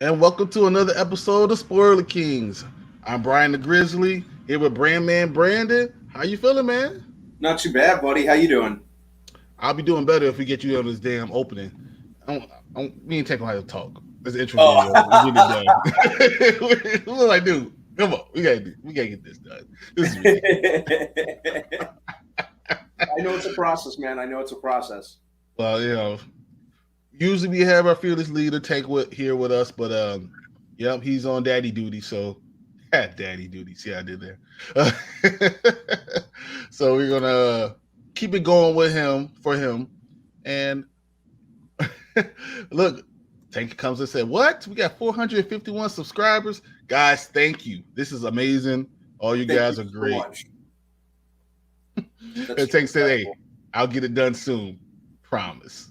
And welcome to another episode of Spoiler Kings. I'm Brian the Grizzly here with Brandman Brandon. How you feeling, man? Not too bad, buddy. How you doing? I'll be doing better if we get you on this damn opening. Me and Tech will have to talk. This intro Oh, video. We get it done. We're like, dude, come on. We gotta get this done. This is ridiculous. I know it's a process, man. I know it's a process. Well, usually we have our fearless leader here with us, but yep, he's on daddy duty. So, daddy duty. See, how I did there. So we're gonna keep it going with him for him. And look, Tank comes and said, "What? We got 451 subscribers, guys. Thank you. This is amazing. All you Thank guys you are so great." much. And That's Tank said, "Hey, incredible. I'll get it done soon. Promise."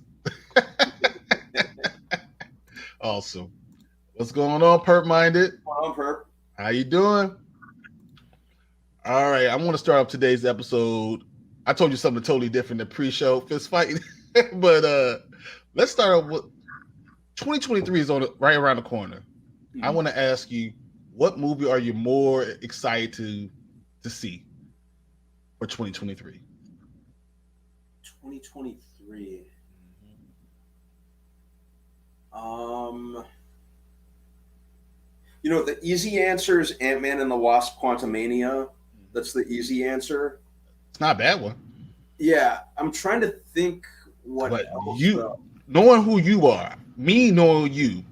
Awesome. What's going on, Perp Minded? Well, Perp. How you doing? All right, I want to start off today's episode. I told you something totally different than pre-show fist fight, but let's start off with 2023 is right around the corner. I want to ask you, what movie are you more excited to see for 2023? 2023. The easy answer is Ant-Man and the Wasp: Quantumania. That's the easy answer. It's not a bad one, Yeah, I'm trying to think what but else. you knowing who you are, me knowing you,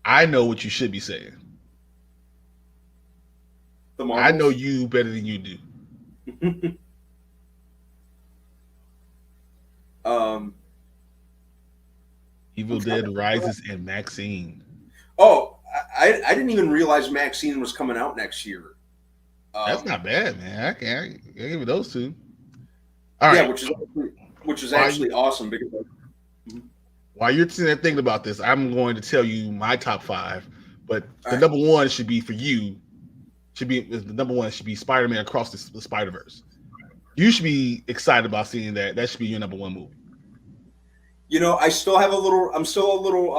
I know what you should be saying. The I know Marvels. you better than you do. um, Evil I'm trying Dead to. Rises and Maxine. Oh, I didn't even realize Maxine was coming out next year. That's Um, not bad, man. I give you those two. All yeah, right. which is While you actually awesome because while you're sitting there thinking about this, I'm going to tell you my top five. But all the right. number one should be for you. The number one should be Spider-Man Across the Spider-Verse. You should be excited about seeing that. That should be your number one movie. I still have a little. I'm still a little.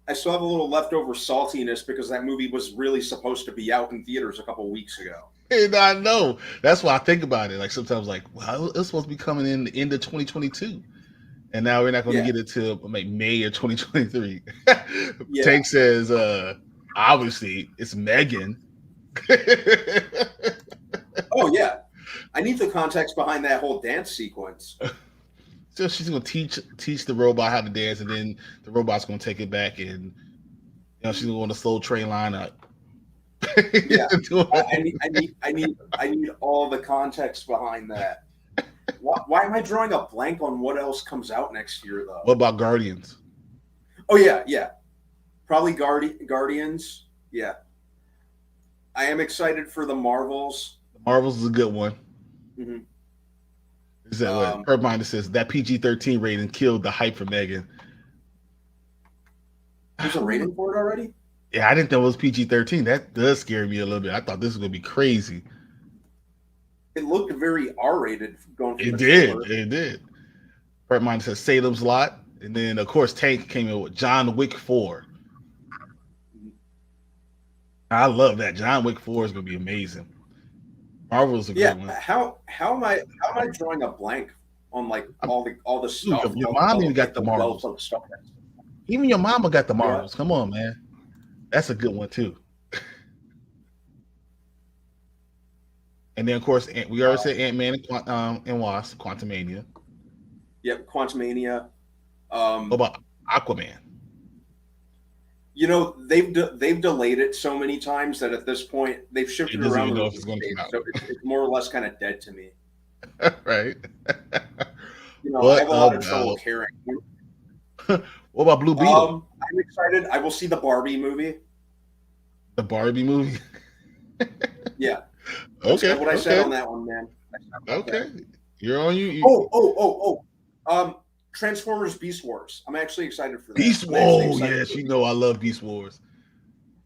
I still have a little leftover saltiness because that movie was really supposed to be out in theaters a couple weeks ago. And I know that's why I think about it. Like sometimes, like, wow, it's supposed to be coming in the end of 2022, and now we're not going to Yeah, get it till like May of 2023. yeah. Tank says, obviously it's Megan. Oh yeah. I need the context behind that whole dance sequence. So she's gonna teach the robot how to dance, and then the robot's gonna take it back, and she's gonna go on a slow train line up. Yeah, I need all the context behind that. Why am I drawing a blank on what else comes out next year What though? about Guardians? Oh yeah. Probably Guardians. Yeah, I am excited for the Marvels. Marvels is a good one. hmm Is that what Um, her mind says? That PG-13 rating killed the hype for Megan. there's a rating for it already. Yeah, I didn't know it was PG-13. That does scare me a little bit. I thought this was gonna be crazy. It looked very R-rated going from It the did. trailer. It did. Her mind says Salem's Lot, and then of course Tank came in with John Wick 4. I love that. John Wick 4 is gonna be amazing. Marvel's a Yeah, good one. how am I drawing a blank on like I'm, all the dude, stuff, your mom even got like the the wealth Marvels. of stuff. Even your mama got the What? Marvels. Come on, man. That's a good one too. And then of course we already said Um, Ant Man and Wasp, Quantumania. yep, Quantumania. What Um, about Aquaman? they've delayed it so many times that at this point they've It shifted doesn't around even the know if it's release going to date, come out. so it's more or less kind of dead to me. Right. I What have a lot of trouble about caring. what about Blue Beetle? I'm excited. I will see the Barbie movie. The Barbie movie? Yeah, I Okay, said what I said okay, on that one, man. I said about that. okay. You're on you. Transformers Beast Wars. I'm actually excited for that. Beast I'm actually Wars. excited Yes, for you it know I love Beast Wars.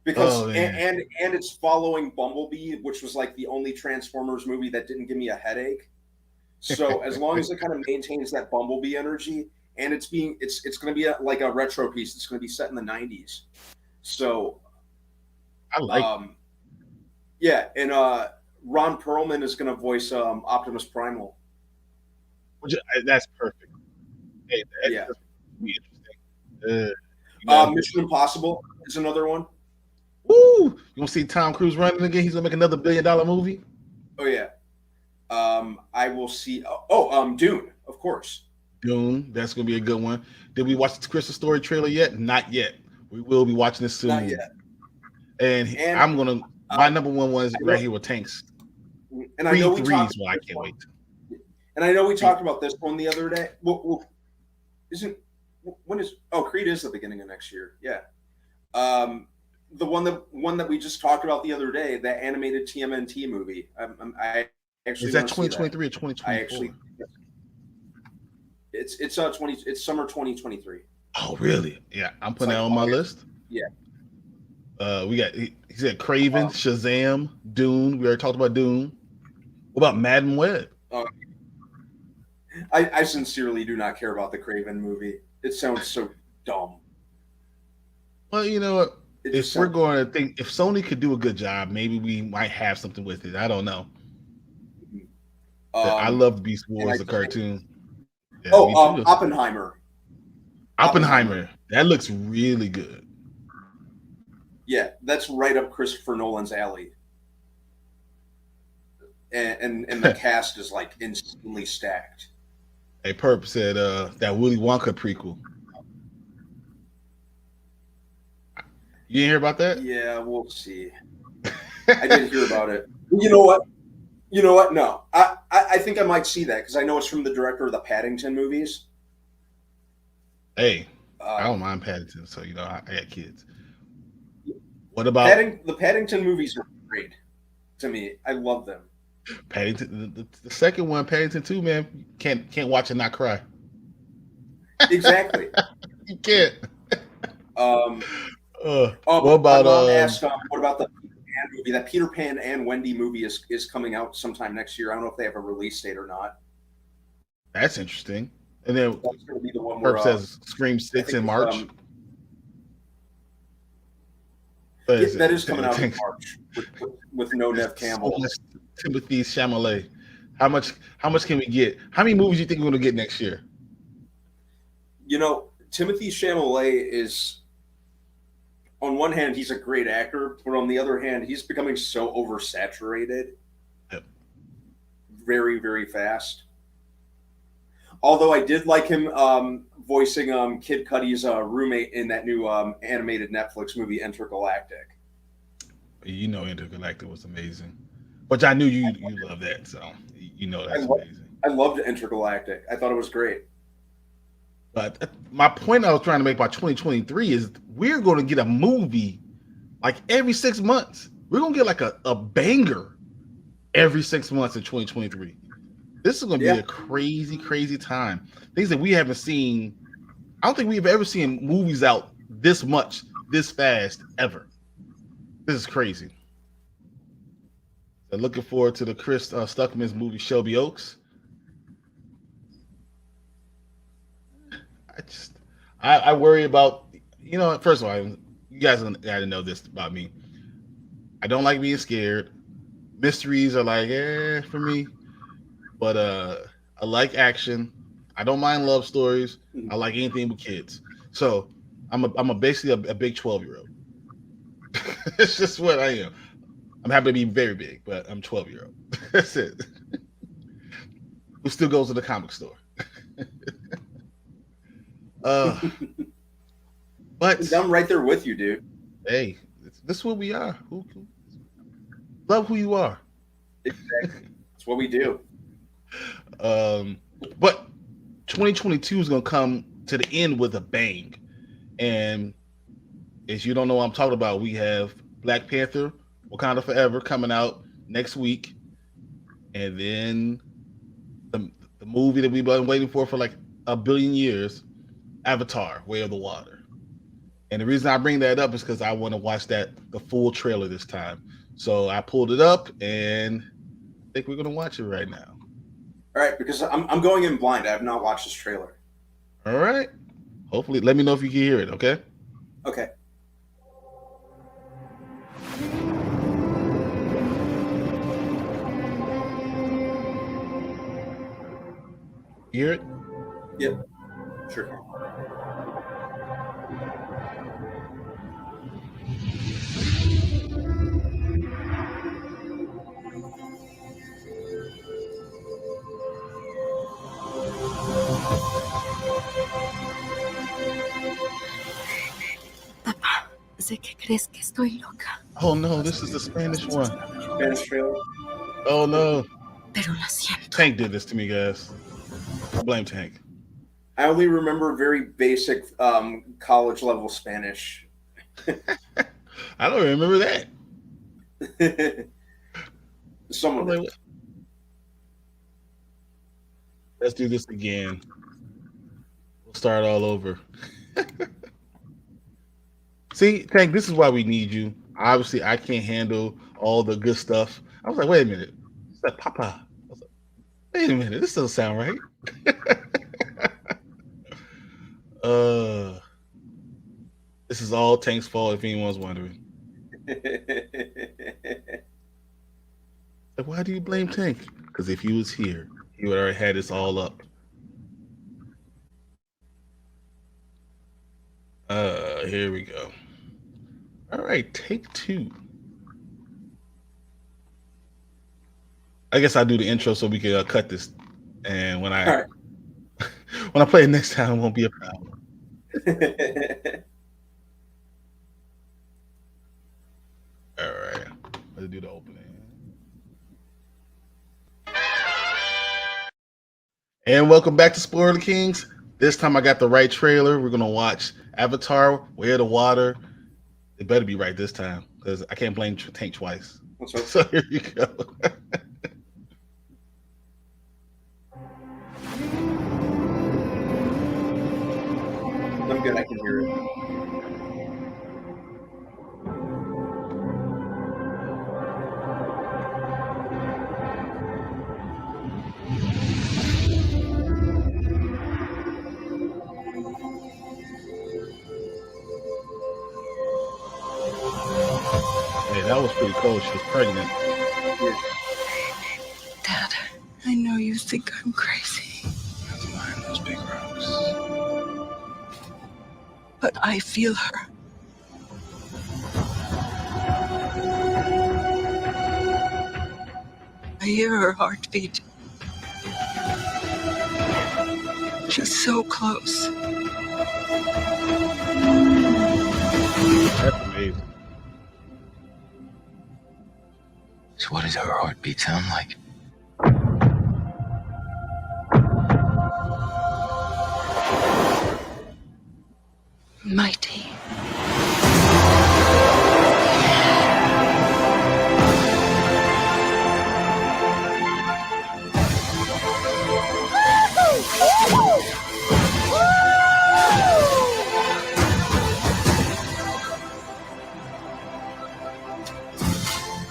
because Oh man. and it's following Bumblebee, which was like the only Transformers movie that didn't give me a headache. So as long as it kind of maintains that Bumblebee energy, and it's going to be like a retro piece. It's going to be set in the '90s. So, I like. yeah, and Ron Perlman is going to voice Optimus Primal. That's perfect. Hey, that's Yeah. be interesting. Mission Impossible is another one. Woo! You want to see Tom Cruise running again? He's gonna make another $1 billion movie. Oh yeah. I will see. Dune, of course. Dune, that's gonna be a good one. Did we watch the Christmas Story trailer yet? Not yet. We will be watching this soon. Not yet. And I'm gonna. My number one was right here with tanks. And I know we talked. Well, I can't wait. And I know we talked about this one the other day. Creed is the beginning of next year. Yeah. The one that we just talked about the other day, that animated TMNT movie. I actually is that 2023 or 2024? I actually. It's summer 2023. Oh really? Yeah, I'm putting that on my list. Yeah. We got he said Craven, Shazam, Dune. We already talked about Dune. What about Madam Web? I sincerely do not care about the Craven movie. It sounds so dumb. Well, you know what? If we're going to think, if Sony could do a good job, maybe we might have something with it. I don't know. I love Beast Wars, the cartoon. Yeah, Oppenheimer. Oppenheimer. That looks really good. Yeah, that's right up Christopher Nolan's alley. And the cast is like instantly stacked. Hey, Perp said that Willy Wonka prequel. You didn't hear about that? Yeah, we'll see. I didn't hear about it. You know what? No, I think I might see that because I know it's from the director of the Paddington movies. Hey, I don't mind Paddington, so I got kids. What about the Paddington movies are great to me. I love them. Paddington, the second one, Paddington 2, man, can't watch and not cry. Exactly. You can't. What about what about the Peter Pan movie? That Peter Pan and Wendy movie is coming out sometime next year. I don't know if they have a release date or not. That's interesting. And then that's going to be the one where says Scream 6 in March. That is coming out in March with no Nev Campbell. Timothy Chalamet. How much can we get? How many movies do you think we're going to get next year? Timothy Chalamet is, on one hand, he's a great actor, but on the other hand, he's becoming so oversaturated. Yep. Very, very fast. Although I did like him voicing Kid Cudi's roommate in that new animated Netflix movie, Intergalactic. Intergalactic was amazing. Which I knew you love that, so that's amazing. I loved Intergalactic. I thought it was great. But my point I was trying to make by 2023 is we're going to get a movie like every 6 months. We're going to get like a banger every 6 months in 2023. This is going to be a crazy, crazy time. Things that we haven't seen. I don't think we've ever seen movies out this much, this fast, ever. This is crazy. So looking forward to the Chris Stuckman's movie, Shelby Oaks. I worry about, first of all, you guys got to know this about me. I don't like being scared. Mysteries are like, for me. But I like action. I don't mind love stories. I like anything with kids. So I'm basically a big 12-year-old. It's just what I am. I'm happy to be very big, but I'm 12-year-old. That's it. Who still goes to the comic store? But I'm right there with you, dude. Hey, this is what we are. Love who you are. Exactly. That's what we do. But 2022 is going to come to the end with a bang. And as you don't know what I'm talking about, we have Black Panther, Wakanda Forever coming out next week. And then the movie that we've been waiting for like a billion years, Avatar, Way of the Water. And the reason I bring that up is because I want to watch the full trailer this time. So I pulled it up and I think we're going to watch it right now. All right, because I'm going in blind. I have not watched this trailer. All right. Hopefully, let me know if you can hear it, okay? Okay. Hear it? Yep. Sure. Papá, sé que crees que estoy loca. Oh no, this is the Spanish one. Spanish trailer. Oh no. Pero lo siento. Tank did this to me, guys. I blame Tank. I only remember very basic college level Spanish. I don't remember that. Someone did. Let's do this again. We'll start all over. See, Tank, this is why we need you. Obviously, I can't handle all the good stuff. I was like, wait a minute. It's that Papa. I was like, wait a minute. This doesn't sound right. This is all Tank's fault, if anyone's wondering. Like, why do you blame Tank? Because if he was here, he would already had this all up. Here we go. All right, take 2. I guess I'll do the intro so we can cut this, and when I when I play it next time, it won't be a problem. All right, let's do the opening. And welcome back to Spoiler Kings. This time I got the right trailer. We're gonna watch Avatar: Way of the Water. It better be right this time because I can't blame Tank twice. So here you go. I'm good. I can hear it. Hey, that was pretty cool. She was pregnant. Dad, I know you think I'm crazy. Never mind those big rocks. But I feel her. I hear her heartbeat. She's so close. That's amazing. So what does her heartbeat sound like? Mighty.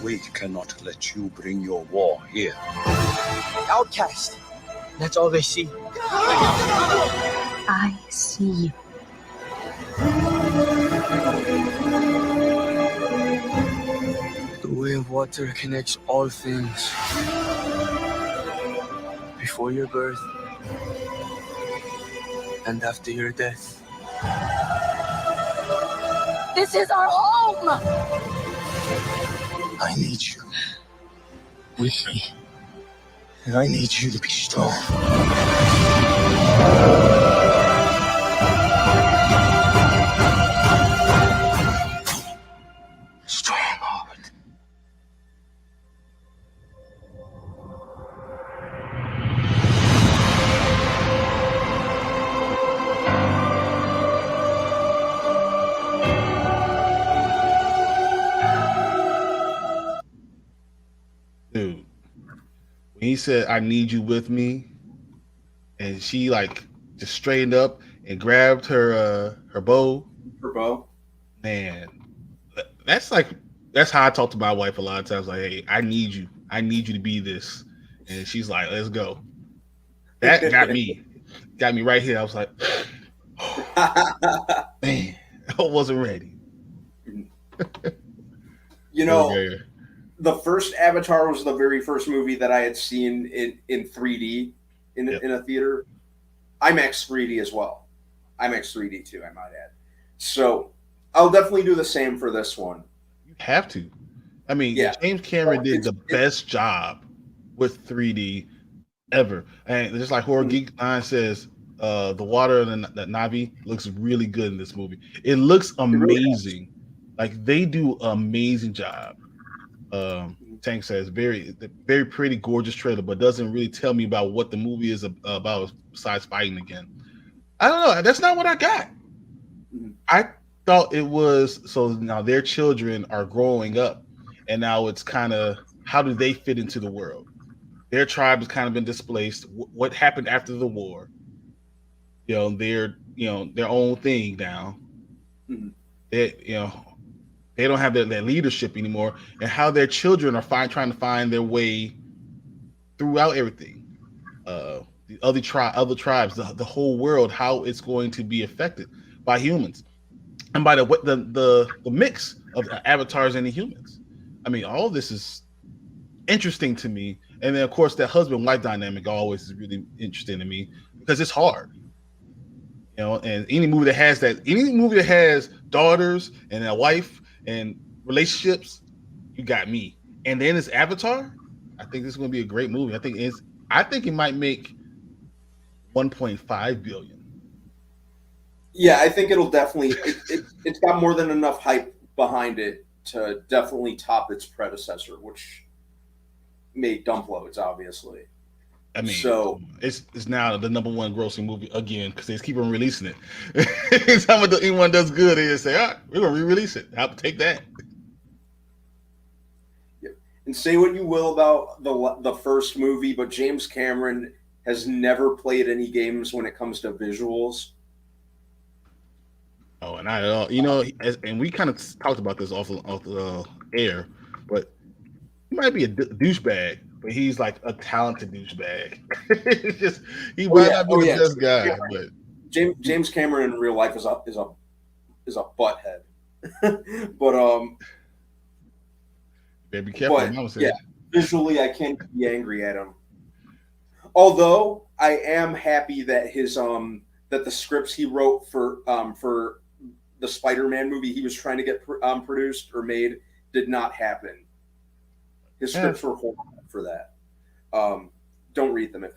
We cannot let you bring your war here. Outcast. That's all they see. I see you. The way of water connects all things. Before your birth and after your death. This is our home! I need you with me. And I need you to be strong. Strong-hearted. Dude, when he said, I need you with me, and she like just straightened up and grabbed her bow. Her bow? Man, that's how I talk to my wife a lot of times. Like, hey, I need you to be this. And she's like, let's go. That got me right here. I was like, oh, man, I wasn't ready. You know, Okay. The first Avatar was the very first movie that I had seen in 3D in a theater. IMAX 3D as well. IMAX 3D too, I might add. So I'll definitely do the same for this one. You have to. I mean, Yeah. James Cameron did the best job with 3D ever. And just like Horror Geek 9 says, the water and the Navi looks really good in this movie. It looks amazing. Like they do an amazing job. Tank says very pretty, gorgeous trailer, but doesn't really tell me about what the movie is about besides fighting again. I don't know. That's not what I got. I thought it was so now their children are growing up, and now it's kind of how do they fit into the world? Their tribe has kind of been displaced. What happened after the war? They're their own thing now. They don't have that leadership anymore, and how their children are trying to find their way throughout everything. The other tribes, the whole world, how it's going to be affected by humans, and by the mix of avatars and the humans. I mean, all this is interesting to me, and then of course that husband-wife dynamic always is really interesting to me because it's hard. And any movie that has daughters and a wife and relationships, you got me. And then it's Avatar. I think this is going to be a great movie. I think it might make 1.5 billion. Yeah, I think it'll definitely. It's got more than enough hype behind it to definitely top its predecessor, which made dump loads, obviously. I mean, so it's now the number one grossing movie again because they keep on releasing it. Anytime anyone does good, they just say, "All right, we're gonna re-release it. I'll take that." Yeah. And say what you will about the first movie, but James Cameron has never played any games when it comes to visuals. Oh, and and we kind of talked about this off the air, but he might be a douchebag. But he's like a talented douchebag. It's just he might not be the best guy. Yeah. But James Cameron in real life is a butthead. But better be careful. Visually I can't be angry at him. Although I am happy that his that the scripts he wrote for the Spider-Man movie he was trying to get produced or made did not happen. His scripts were horrible for that. Don't read them if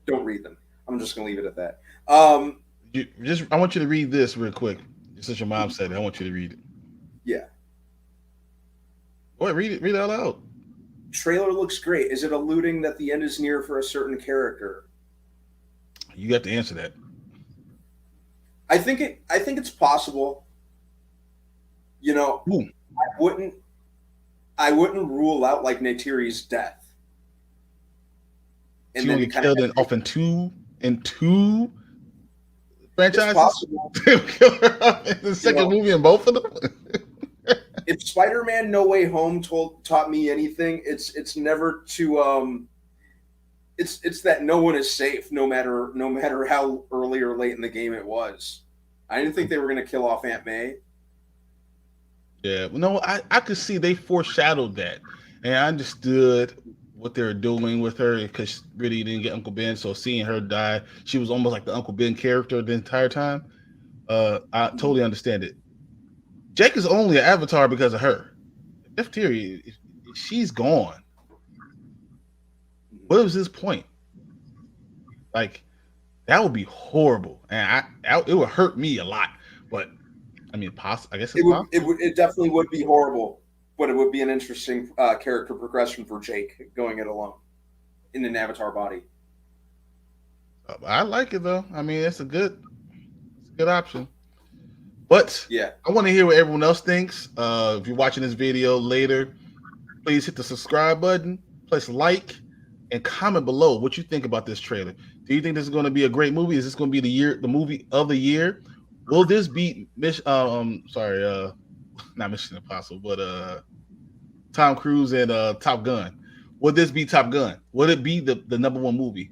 don't read them. I'm just gonna leave it at that. I want you to read this real quick. Since your mom said it, I want you to read it. Yeah. Boy, read it out loud. Trailer looks great. Is it alluding that the end is near for a certain character? You got to answer that. I think it's possible. Ooh. I wouldn't rule out like Neytiri's death. And then killed in two franchises. Possible. The second movie in both of them. If Spider-Man: No Way Home taught me anything, it's never to it's that no one is safe no matter how early or late in the game it was. I didn't think they were going to kill off Aunt May. Yeah, no, I could see they foreshadowed that, and I understood what they were doing with her because really didn't get Uncle Ben. So seeing her die, she was almost like the Uncle Ben character the entire time. I totally understand it. Jake is only an avatar because of her. Neytiri, she's gone. What was his point? Like, that would be horrible, and it would hurt me a lot. But I mean, I guess it definitely would be horrible, but it would be an interesting character progression for Jake going it alone in an avatar body. I like it though. I mean, it's a good option. But yeah, I want to hear what everyone else thinks. If you're watching this video later, please hit the subscribe button, place a like, and comment below what you think about this trailer. Do you think this is going to be a great movie? Is this going to be the movie of the year? Will this be not Mission Impossible, but Tom Cruise and Top Gun? Would this be Top Gun? Would it be the number one movie?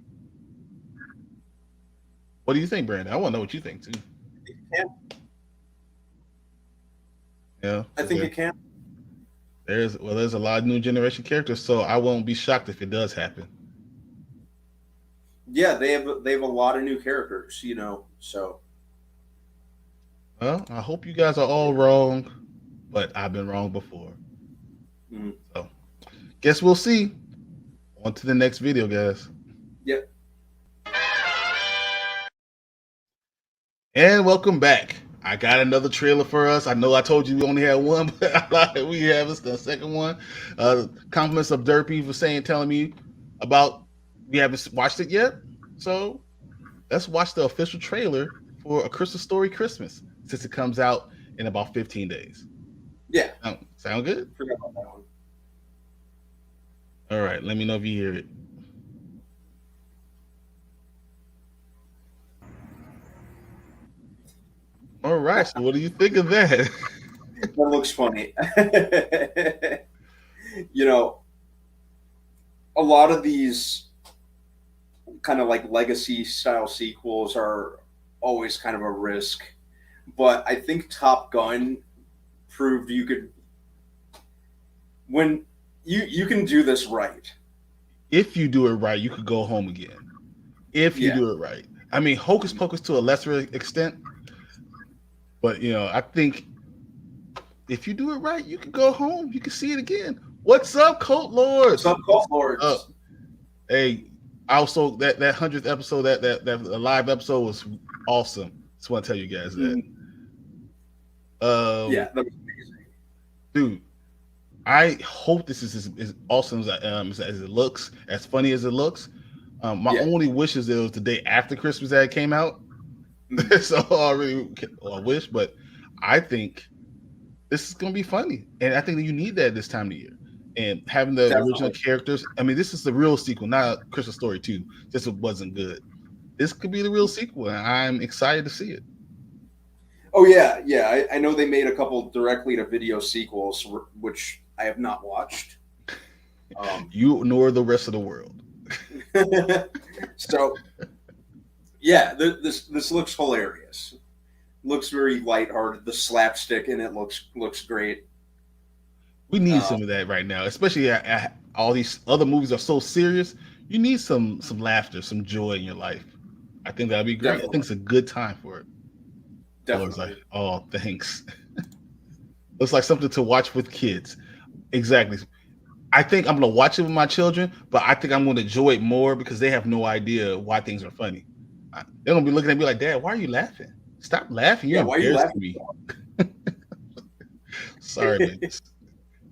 What do you think, Brandon? I want to know what you think too. It can. Yeah, I think it can. There's a lot of new generation characters, so I won't be shocked if it does happen. Yeah, they have a lot of new characters, so Well, I hope you guys are all wrong, but I've been wrong before. mm, So, guess we'll see. On to the next video, guys. yeah. And welcome back. I got another trailer for us. I know I told you we only had one, but we have the second one. Compliments of Derpy for telling me about we haven't watched it yet. So let's watch the official trailer for A Crystal Story Christmas since it comes out in about 15 days. Yeah. Sound good? Forgot about that one. All right. Let me know if you hear it. All right. So what do you think of that? That looks funny. A lot of these kind of like legacy style sequels are always kind of a risk, but I think Top Gun proved you could when you can do this right. If you do it right, you could go home again. If you do it right. I mean, Hocus Pocus to a lesser extent, but I think if you do it right, you can go home. You can see it again. What's up, Cult Lords? What's up, Cult Lords? Hey, also that 100th episode, that live episode was awesome. Just want to tell you guys that. Yeah, that was amazing, dude. I hope this is as awesome as it looks, as funny as it looks. My only wish is it was the day after Christmas that it came out. So I wish, but I think this is gonna be funny, and I think that you need that this time of year. And having the original characters. I mean, this is the real sequel, not a Christmas Story 2. Just it wasn't good. This could be the real sequel, and I'm excited to see it. Oh yeah. I know they made a couple directly to video sequels, which I have not watched. You nor the rest of the world. So, yeah, this looks hilarious. Looks very lighthearted. The slapstick in it looks great. We need some of that right now, especially all these other movies are so serious. You need some laughter, some joy in your life. I think that'd be great. Definitely. I think it's a good time for it. Definitely. Like, oh, thanks. Looks like something to watch with kids. Exactly. I think I'm gonna watch it with my children, but I think I'm gonna enjoy it more because they have no idea why things are funny. They're gonna be looking at me like, "Dad, why are you laughing? Stop laughing! You're why are you laughing?" Me." Sorry, man.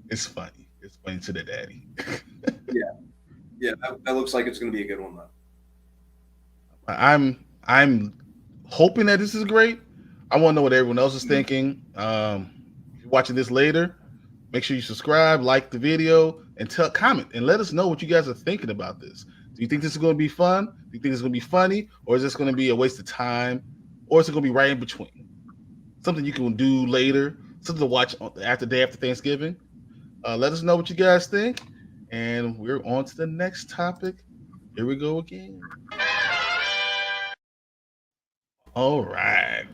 It's funny. It's funny to the daddy. Yeah. That looks like it's gonna be a good one though. I'm hoping that this is great. I want to know what everyone else is thinking. If you're watching this later, make sure you subscribe, like the video, and comment and let us know what you guys are thinking about this. Do you think this is going to be fun? Do you think it's going to be funny? Or is this going to be a waste of time? Or is it going to be right in between? Something you can do later, something to watch day after Thanksgiving. Let us know what you guys think. And we're on to the next topic. Here we go again. All right.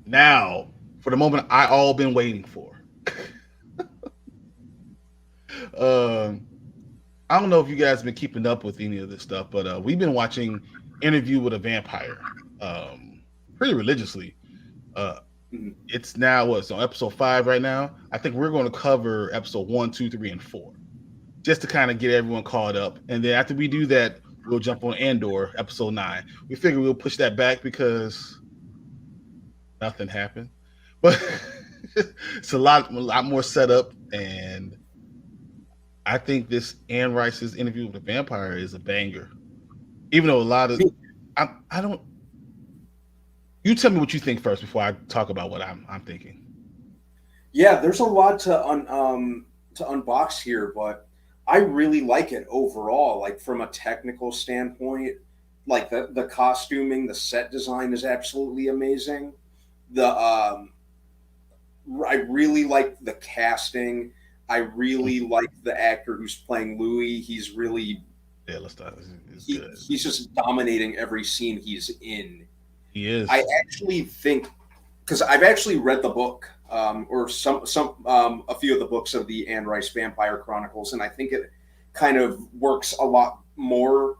Now, for the moment I all been waiting for. I don't know if you guys have been keeping up with any of this stuff, but we've been watching Interview with a Vampire pretty religiously. It's now on episode 5 right now. I think we're going to cover episode 1, 2, 3, and 4, just to kind of get everyone caught up. And then after we do that, we'll jump on Andor, episode 9. We figure we'll push that back because nothing happened, but it's a lot more setup. And I think this Anne Rice's Interview with a Vampire is a banger. Even though a lot of I don't. You tell me what you think first before I talk about what I'm thinking. Yeah, there's a lot to unbox here, but I really like it overall. Like from a technical standpoint, like the costuming, the set design is absolutely amazing. I really like the casting. I really like the actor who's playing Louis. He's really let's start. He's just dominating every scene he's in. He is. I actually think, because I've actually read the book, or a few of the books of the Anne Rice Vampire Chronicles, and I think it kind of works a lot more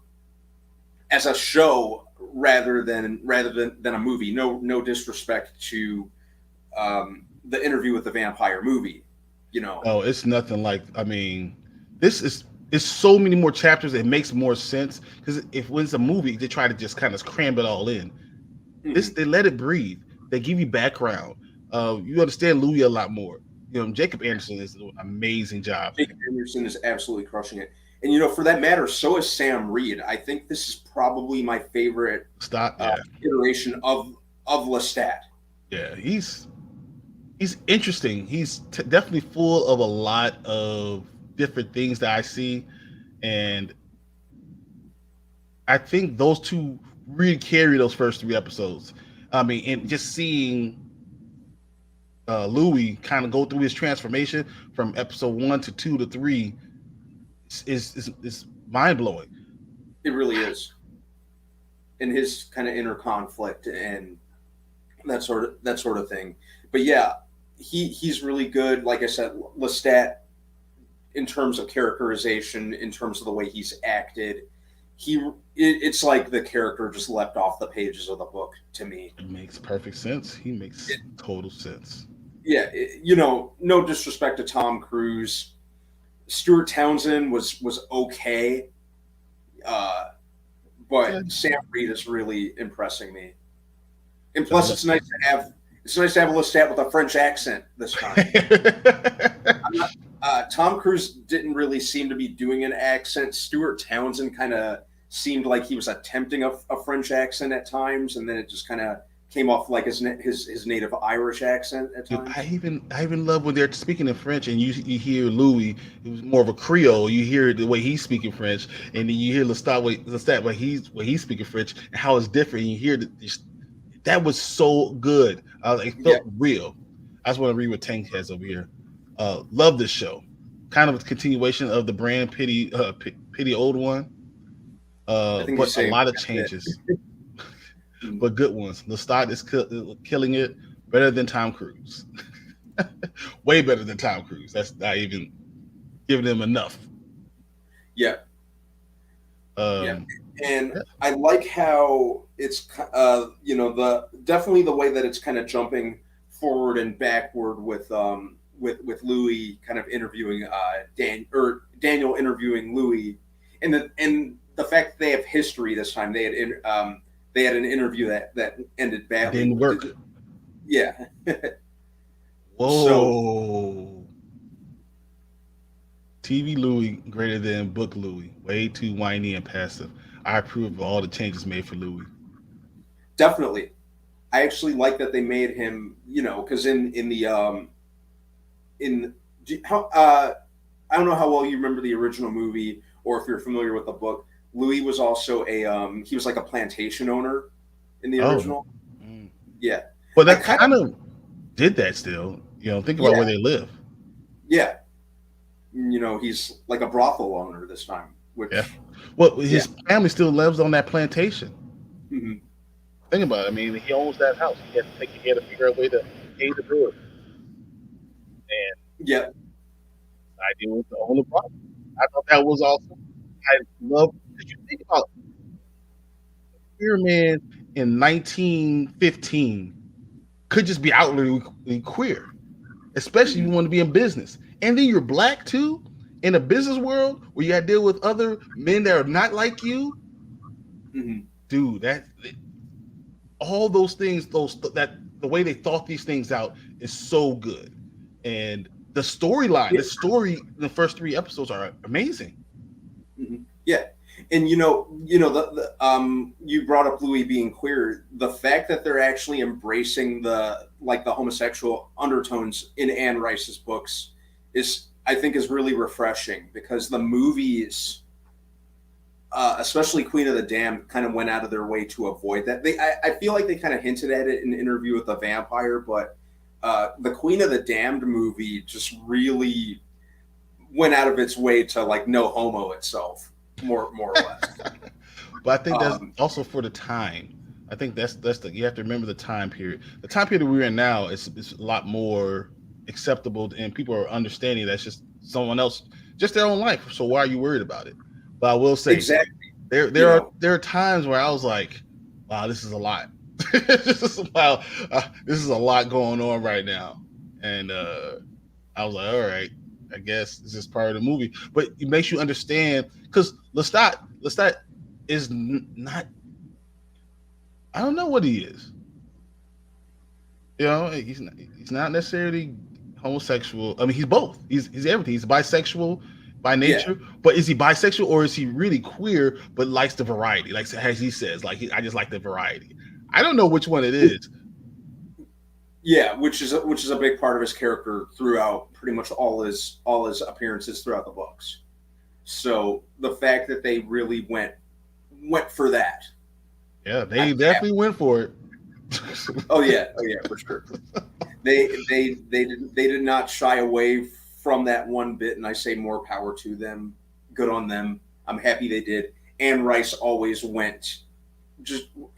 as a show rather than a movie. No disrespect to the Interview with the Vampire movie, you know. Oh, it's nothing like. I mean, this is it's so many more chapters. It makes more sense because if when it's a movie, they try to just kind of cram it all in. This they let it breathe. They give you background. You understand Louis a lot more. You know, Jacob Anderson is doing an amazing job. Jacob Anderson is absolutely crushing it. And, you know, for that matter, so is Sam Reed. I think this is probably my favorite iteration of Lestat. Yeah, he's interesting. He's definitely full of a lot of different things that I see. And I think those two really carry those first 3 episodes. I mean, and just seeing Louis kind of go through his transformation from episode 1 to 2 to 3 is mind blowing. It really is. And his kind of inner conflict and that sort of thing. But yeah, he's really good. Like I said, Lestat, in terms of characterization, in terms of the way he's acted, it's like the character just leapt off the pages of the book to me. It makes perfect sense. He makes total sense. Yeah, you know, no disrespect to Tom Cruise. Stuart Townsend was okay, but Sam Reed is really impressing me. And plus, it's nice to have a Lestat with a French accent this time. Tom Cruise didn't really seem to be doing an accent. Stuart Townsend kind of seemed like he was attempting a French accent at times, and then it just kind of came off like his native Irish accent at times. I even love when they're speaking in French and you hear Louis, it was more of a Creole. You hear the way he's speaking French, and then you hear Lestat when he's speaking French and how it's different. You hear that was so good. It felt real. I just want to read what Tank has over here. Love this show. Kind of a continuation of the brand Pity Old One. But a lot of changes. But good ones. Lestat is killing it better than Tom Cruise. Way better than Tom Cruise. That's not even giving him enough. Yeah. And I like how it's you know, definitely the way that it's kind of jumping forward and backward with Louis kind of interviewing Daniel interviewing Louis, and the fact that they have history this time. They had an interview that ended badly. Didn't work. Yeah. Whoa. So, TV Louis greater than book Louis. Way too whiny and passive. I approve of all the changes made for Louis. Definitely. I actually like that they made him, you know, because I don't know how well you remember the original movie or if you're familiar with the book. Louis was also he was like a plantation owner in the original. Yeah. Well, that kind of did that still. You know, think about where they live. Yeah. You know, he's like a brothel owner this time. Well, his family still lives on that plantation. Mm-hmm. Think about it. I mean, he owns that house. He had to figure out a way to pay the bills. And I didn't own the property. I thought that was awesome. I love. Did you think about Queer Man in 1915 could just be outwardly queer, especially if you want to be in business, and then you're black too in a business world where you got to deal with other men that are not like you. Mm-hmm. Dude, all those things, the way they thought these things out is so good, and the storyline, the story in the first 3 episodes are amazing. Mm-hmm. Yeah. And you know, you brought up Louis being queer. The fact that they're actually embracing the homosexual undertones in Anne Rice's books I think is really refreshing, because the movies, especially Queen of the Damned, kind of went out of their way to avoid that. I feel like they kind of hinted at it in Interview with the Vampire, but the Queen of the Damned movie just really went out of its way to like no homo itself. More or less. But I think that's also for the time. I think that's you have to remember the time period. The time period we're in now is a lot more acceptable, and people are understanding that's just someone else, just their own life. So why are you worried about it? But I will say, exactly, There are times where I was like, wow, this is a lot. Wow, this is a lot going on right now, and I was like, all right, I guess this is part of the movie, but it makes you understand because Lestat is not. I don't know what he is. You know, he's not necessarily homosexual. I mean, he's both. He's everything. He's bisexual by nature, but is he bisexual or is he really queer but likes the variety? Like as he says, like I just like the variety. I don't know which one it is. Yeah, which is a big part of his character throughout pretty much all his appearances throughout the books. So the fact that they really went for that. Yeah, they definitely went for it. Oh yeah, for sure. They did not shy away from that one bit, and I say more power to them. Good on them. I'm happy they did. Anne Rice always went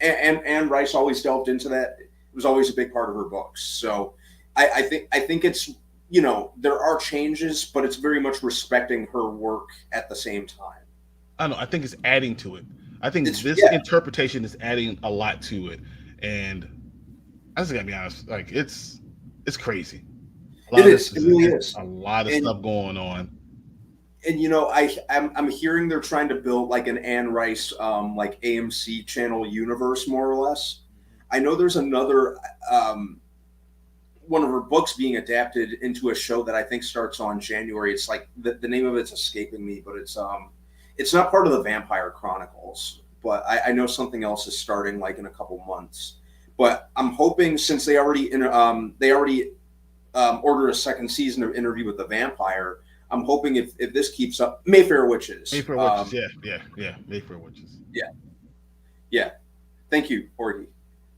and Rice always delved into that. It was always a big part of her books. So I think it's, you know, there are changes, but it's very much respecting her work at the same time. I don't know. I think it's adding to it. I think this interpretation is adding a lot to it, and I just gotta be honest. Like it's crazy. It really is. A lot of stuff going on. And you know, I'm hearing they're trying to build like an Anne Rice like AMC channel universe, more or less. I know there's another one of her books being adapted into a show that I think starts on January. It's like the name of it's escaping me, but it's not part of the Vampire Chronicles. But I know something else is starting like in a couple months. But I'm hoping, since they already ordered a second season of Interview with the Vampire, I'm hoping if this keeps up, Mayfair Witches. Mayfair Witches, yeah. Mayfair Witches. Yeah. Thank you, Orgy.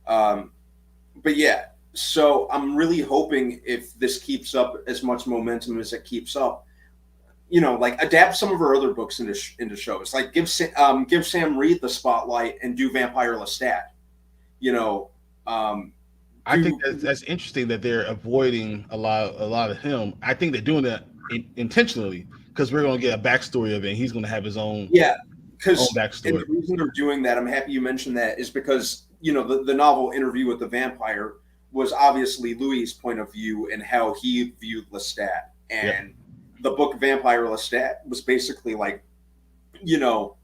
But yeah, so I'm really hoping if this keeps up as much momentum as it keeps up, you know, like adapt some of her other books into shows. Like give Sam Reed the spotlight and do Vampire Lestat. You know, I think that's interesting that they're avoiding a lot of him. I think they're doing that intentionally because we're going to get a backstory of it. And he's going to have his own backstory. And the reason they're doing that, I'm happy you mentioned that, is because, you know, the novel Interview with the Vampire was obviously Louis's point of view and how he viewed Lestat, and the book Vampire Lestat was basically like, you know,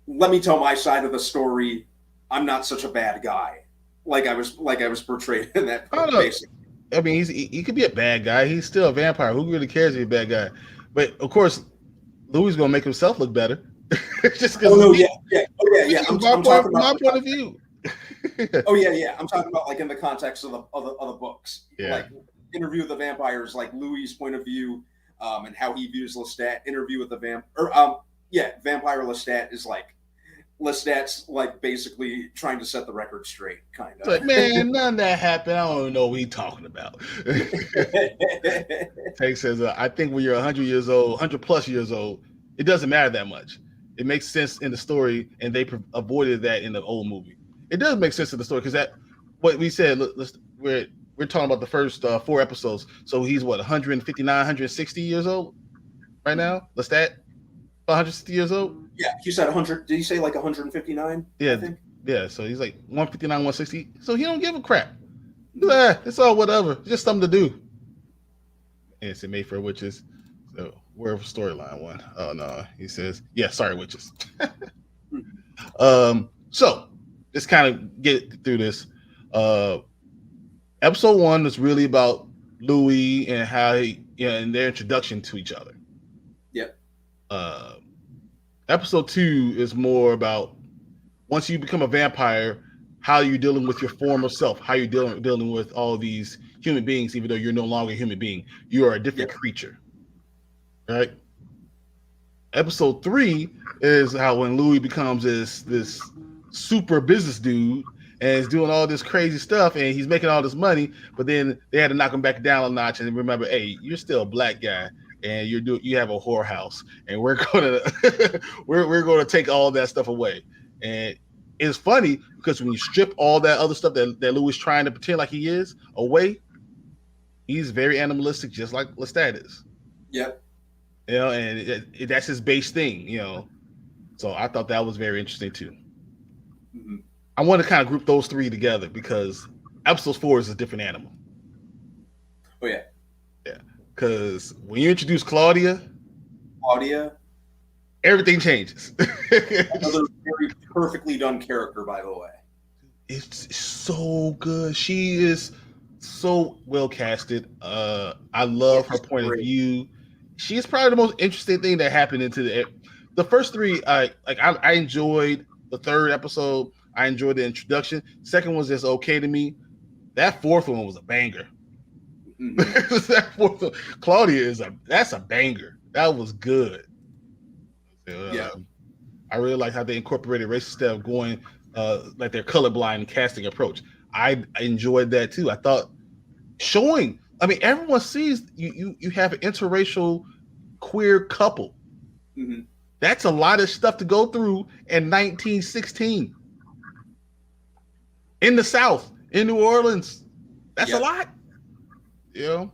let me tell my side of the story. I'm not such a bad guy, like I was portrayed in that book. Basically. I mean, he could be a bad guy. He's still a vampire. Who really cares if he's a bad guy? But of course, Louis is gonna make himself look better. Just because. I'm talking about my point of view. I'm talking about like in the context of the books. Yeah. Like Interview with the Vampire is like Louis' point of view, and how he views Lestat. Interview with the Vampire Lestat is like Lestat's like basically trying to set the record straight, kind of. Like, man, none of that happened. I don't even know what he's talking about. Tank says, I think when you're 100 years old, 100 plus years old, it doesn't matter that much. It makes sense in the story, and they avoided that in the old movie. It does make sense in the story because that what we said. We're talking about the first 4 episodes. So he's what, 159, 160 years old right now? Lestat, 160 years old. Yeah, you said 100. Did you say like 159? Yeah, yeah. So he's like 159, 160. So he don't give a crap. It's all whatever. It's just something to do. And it's in Mayfair Witches. So where storyline one? Oh no, he says, yeah, sorry, witches. So let's kind of get through this. Episode 1 is really about Louis and how and their introduction to each other. Yep. Episode 2 is more about once you become a vampire, how you're dealing with your former self, how you're dealing with all these human beings, even though you're no longer a human being. You are a different creature. Right? Episode 3 is how when Louis becomes this super business dude and is doing all this crazy stuff and he's making all this money, but then they had to knock him back down a notch and remember, hey, you're still a black guy. And you have a whorehouse, and we're gonna take all that stuff away. And it's funny because when you strip all that other stuff that Louis is trying to pretend like he is away, he's very animalistic, just like Lestat is. Yep. You know, and that's his base thing. You know, So I thought that was very interesting too. Mm-hmm. I want to kind of group those three together because episode 4 is a different animal. Oh yeah, Because when you introduce Claudia, everything changes. another very perfectly done character, by the way. It's so good. She is so well casted. I love her point of view. She's probably the most interesting thing that happened into the first three. I enjoyed the third episode. I enjoyed the introduction. Second was just okay to me. That fourth one was a banger. Mm-hmm. That fourth one, Claudia that's a banger. That was good. Yeah. I really like how they incorporated race instead of going like their colorblind casting approach. I enjoyed that too. I thought showing. I mean, everyone sees you have an interracial queer couple. Mm-hmm. That's a lot of stuff to go through in 1916 in the South, in New Orleans. That's a lot, you know.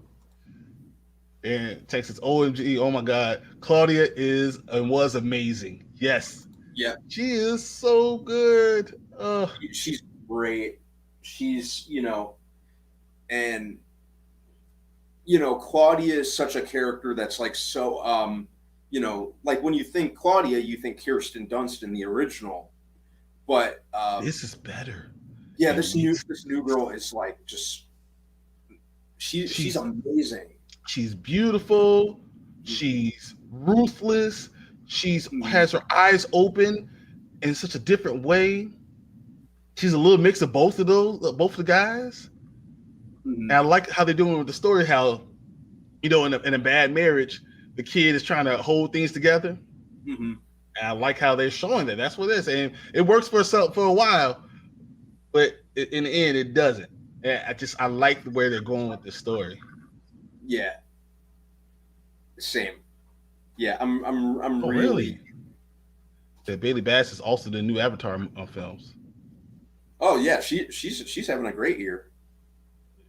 And Texas, OMG, oh my God, Claudia is and was amazing. Yes. Yeah. She is so good. She's great. She's, and Claudia is such a character that's like so like when you think Claudia, you think Kirsten Dunst in the original. But this is better. Yeah, this new girl is like just she's amazing. She's beautiful. She's ruthless. She's has her eyes open in such a different way. She's a little mix of both of the guys. Mm-hmm. And I like how they're doing with the story. How, in a bad marriage, the kid is trying to hold things together. Mm-hmm. And I like how they're showing that. That's what it is, and it works for a while, but in the end, it doesn't. And I like the way they're going with this story. Yeah. Same. Yeah, I'm really. That Bailey Bass is also the new Avatar films. Oh yeah, she's having a great year.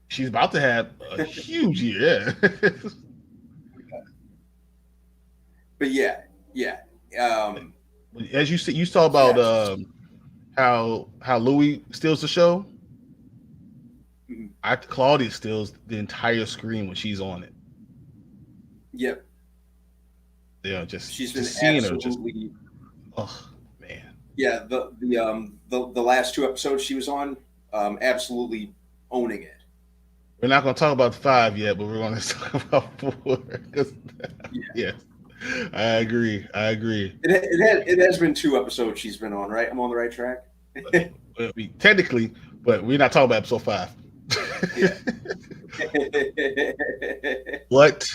She's about to have a huge year. Yeah. But yeah. As you saw about how Louis steals the show. Mm-hmm. Claudia steals the entire screen when she's on it. Yep. Yeah, she's been seeing absolutely. Her oh man. Yeah, the last 2 episodes she was on, absolutely owning it. We're not going to talk about 5 yet, but we're going to talk about 4. Yeah, I agree. It has been 2 episodes she's been on, right? I'm on the right track. Technically, but we're not talking about episode 5. Yeah. What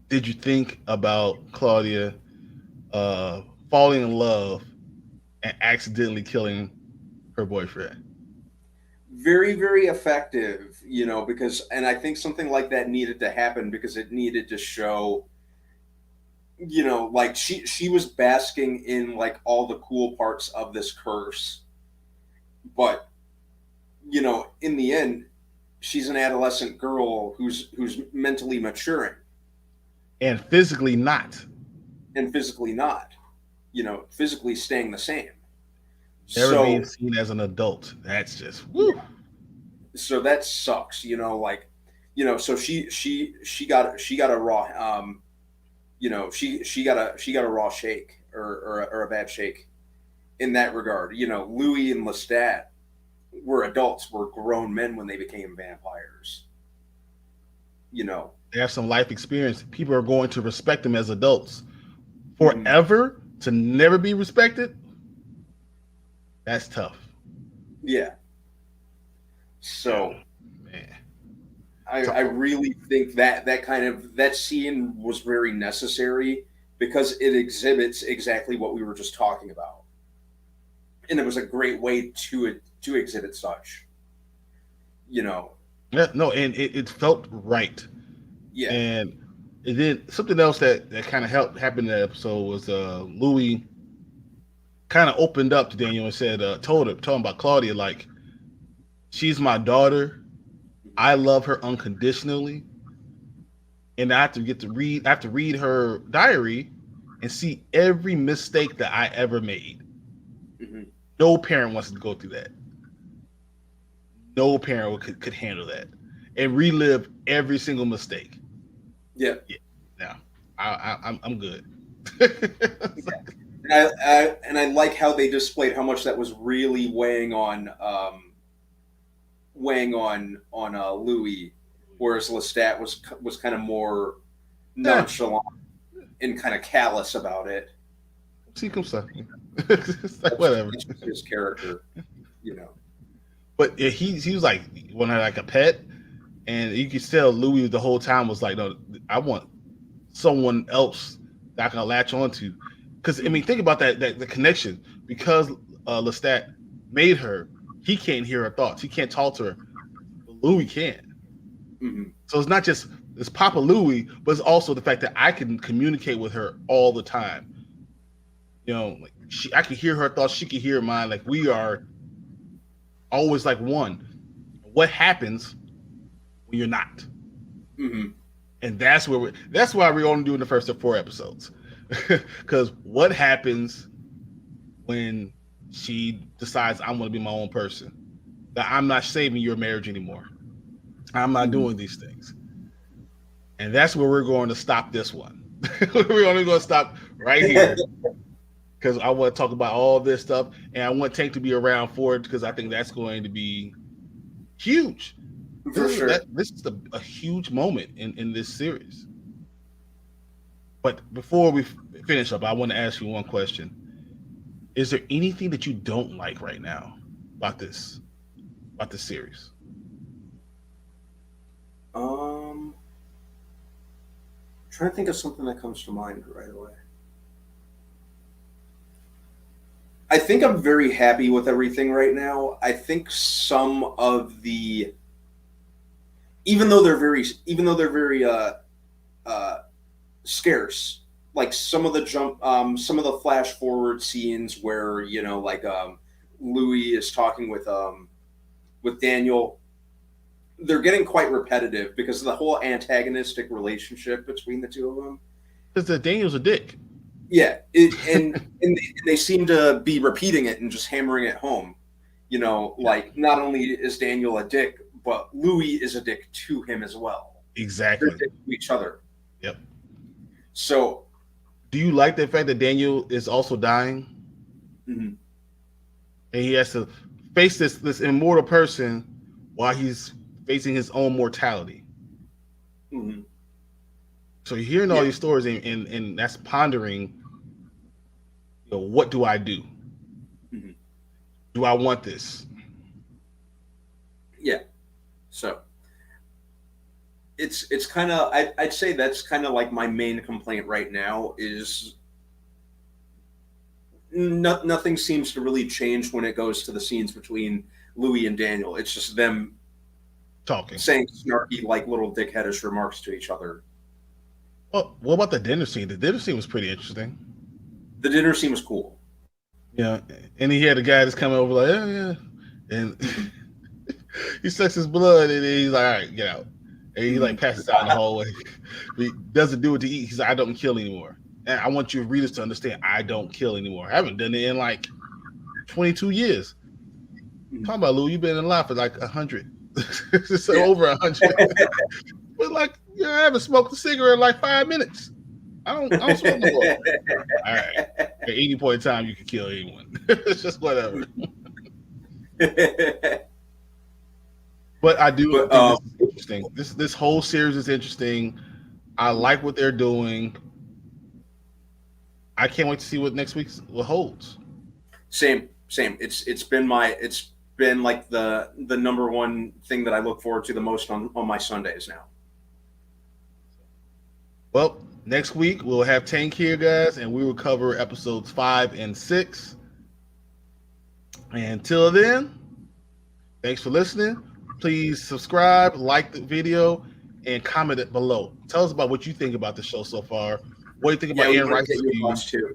did you think about Claudia falling in love and accidentally killing her boyfriend? Very, very effective, because, and I think something like that needed to happen because it needed to show, like she was basking in like all the cool parts of this curse, but in the end, she's an adolescent girl who's mentally maturing. And physically not. Physically staying the same. Never being seen as an adult. That's just woo. So that sucks, so she got a raw she got a raw shake or a bad shake in that regard. Louis and Lestat were adults, were grown men when they became vampires. They have some life experience. People are going to respect them as adults. Forever to never be respected, that's tough. Yeah. So, man, I really think that scene was very necessary because it exhibits exactly what we were just talking about, and it was a great way to exhibit such. Yeah, no, and it felt right. Yeah. And then something else that kind of helped happen in that episode was Louis kind of opened up to Daniel and said, told him about Claudia, like, she's my daughter. I love her unconditionally. And I have to read her diary and see every mistake that I ever made. Mm-hmm. No parent wants to go through that. No parent could handle that and relive every single mistake. Yeah. Now, I'm good. And I like how they displayed how much that was really weighing on Louis, whereas Lestat was kind of more nonchalant and kind of callous about it. See, come stuff. It's like whatever. That's just his character, you know. But he was like when I like a pet, and you could tell Louis the whole time was like, no, I want someone else that I can latch onto. Because I mean, think about that the connection. Because Lestat made her, he can't hear her thoughts. He can't talk to her. But Louis can. Mm-hmm. So it's not just it's Papa Louis, but it's also the fact that I can communicate with her all the time. You know, like I can hear her thoughts, she can hear mine. Like we are always like one. What happens when you're not? Mm-hmm. And that's why we're only doing the first 4 episodes. Because what happens when she decides I'm going to be my own person? That I'm not saving your marriage anymore. I'm not doing these things. And that's where we're going to stop this one. We're only going to stop right here. Because I want to talk about all this stuff. And I want Tank to be around for it because I think that's going to be huge. For sure. This is a huge moment in this series. But before we finish up, I want to ask you one question. Is there anything that you don't like right now about this series? Trying to think of something that comes to mind right away. I think I'm very happy with everything right now. I think some of the, even though they're very scarce, like some of the flash forward scenes where Louis is talking with Daniel, they're getting quite repetitive because of the whole antagonistic relationship between the two of them. Because Daniel's a dick. Yeah, and they seem to be repeating it and just hammering it home. You know, like not only is Daniel a dick, but Louis is a dick to him as well. Exactly. They're dicks to each other. Yep. So, do you like the fact that Daniel is also dying? Mm-hmm. And he has to face this immortal person while he's facing his own mortality. Mm-hmm. So you're hearing all these stories and that's pondering, what do I do? Mm-hmm. Do I want this? Yeah. So it's kind of I'd say that's kind of like my main complaint right now is nothing seems to really change when it goes to the scenes between Louis and Daniel. It's just them talking, saying snarky like little dickheadish remarks to each other. Well, what about the dinner scene? The dinner scene was pretty interesting. The dinner scene was cool. Yeah, and he had a guy that's coming over like, yeah, and he sucks his blood, and he's like, all right, get out. And he like passes out in the hallway. He doesn't do it to eat. He's like, I don't kill anymore. And I want you readers to understand, I don't kill anymore. I haven't done it in like 22 years. Talking about Lou, you've been in life for like 100. So over 100. But like, I haven't smoked a cigarette in like 5 minutes. I don't smoke no more. All right. At any point in time, you can kill anyone. It's just whatever. But I do think this is interesting. This whole series is interesting. I like what they're doing. I can't wait to see what next week holds. Same. It's been like the number one thing that I look forward to the most on my Sundays now. Well, next week we'll have Tank here, guys, and we will cover episodes 5 and 6. And until then, thanks for listening. Please subscribe, like the video, and comment it below. Tell us about what you think about the show so far. What do you think about Aaron Rice's too?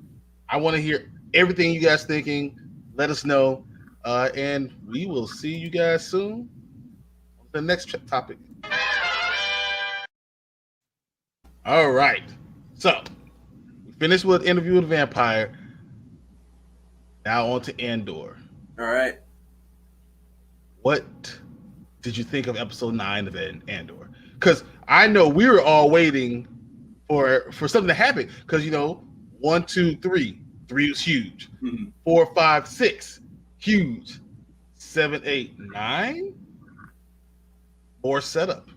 I want to hear everything you guys thinking. Let us know. And we will see you guys soon on the next topic. All right. So we finished with Interview with a Vampire. Now on to Andor. All right. What did you think of episode 9 of Andor? Because I know we were all waiting for something to happen. Because 1, 2, 3. 3 was huge. 4, 5, 6, huge. 7, 8, 9, more setup.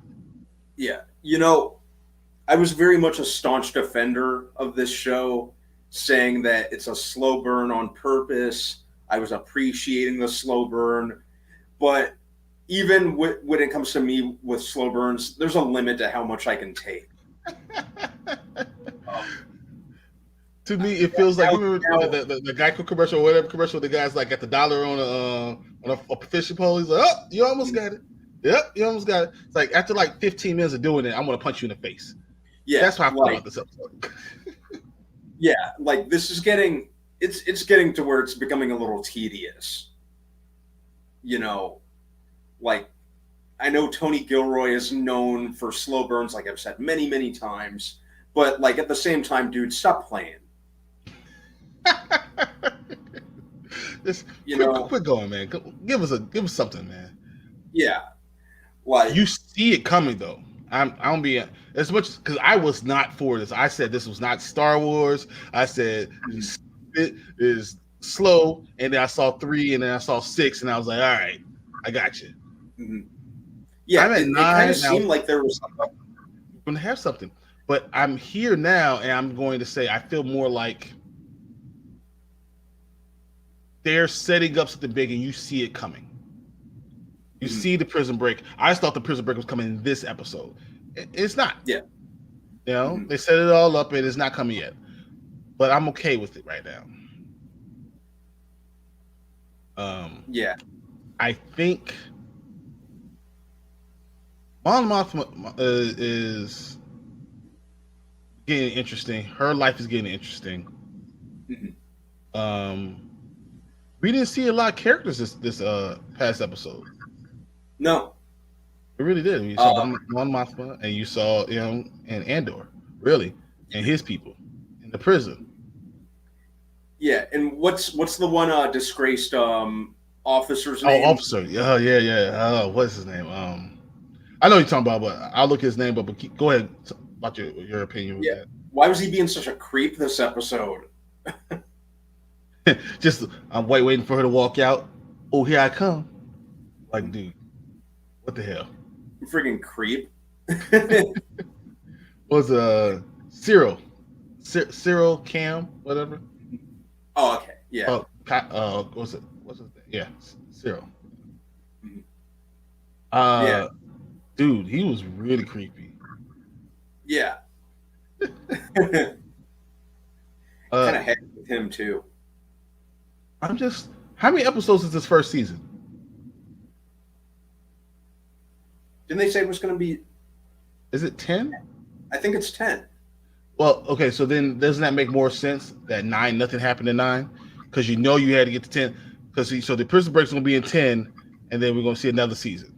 Yeah, I was very much a staunch defender of this show, saying that it's a slow burn on purpose. I was appreciating the slow burn, but even when it comes to me with slow burns, there's a limit to how much I can take. To me, it feels like, you remember the Geico commercial or whatever commercial, the guy's like at the dollar on a fishing pole. He's like, oh, you almost got it. Yep, you almost got it. It's like after like 15 minutes of doing it, I'm going to punch you in the face. Yeah, that's how I feel about this episode. Yeah, like this is getting it's getting to where it's becoming a little tedious. Like I know Tony Gilroy is known for slow burns, like I've said many, many times, but like at the same time, dude, stop playing. Just quit going, man. Give us something, man. Yeah, like you see it coming though. I don't be as much because I was not for this. I said this was not Star Wars. I said it is slow, and then I saw 3, and then I saw 6, and I was like, all right, I got you. Mm-hmm. Yeah, it kind of seemed like there was going to have something, but I'm here now, and I'm going to say I feel more like they're setting up something big, and you see it coming. You see the prison break. I just thought the prison break was coming in this episode. It's not. Yeah. They set it all up and it's not coming yet. But I'm okay with it right now. Yeah. I think Mon Mothma is getting interesting. Her life is getting interesting. We didn't see a lot of characters this past episode. No, it really did. You saw Mon Mothma, and you saw and Andor, really, and his people in the prison. Yeah, and what's the one disgraced officer's name? Oh, officer. Yeah. What's his name? I know you're talking about, but I'll look his name up. But go ahead about your opinion with that. Why was he being such a creep this episode? Just I'm waiting for her to walk out. Oh, here I come. Like, dude. What the hell? Friggin' creep. Was Cyril Cam, whatever. Oh, okay. Yeah. What's it? What's his name? Yeah, Cyril. Yeah. Dude, he was really creepy. Yeah. Kind of heavy with him too. How many episodes is this first season? Didn't they say it was going to be? Is it 10? I think it's 10. Well, okay, so then doesn't that make more sense that 9, nothing happened in 9? Because you had to get to 10. So the prison break's going to be in 10, and then we're going to see another season.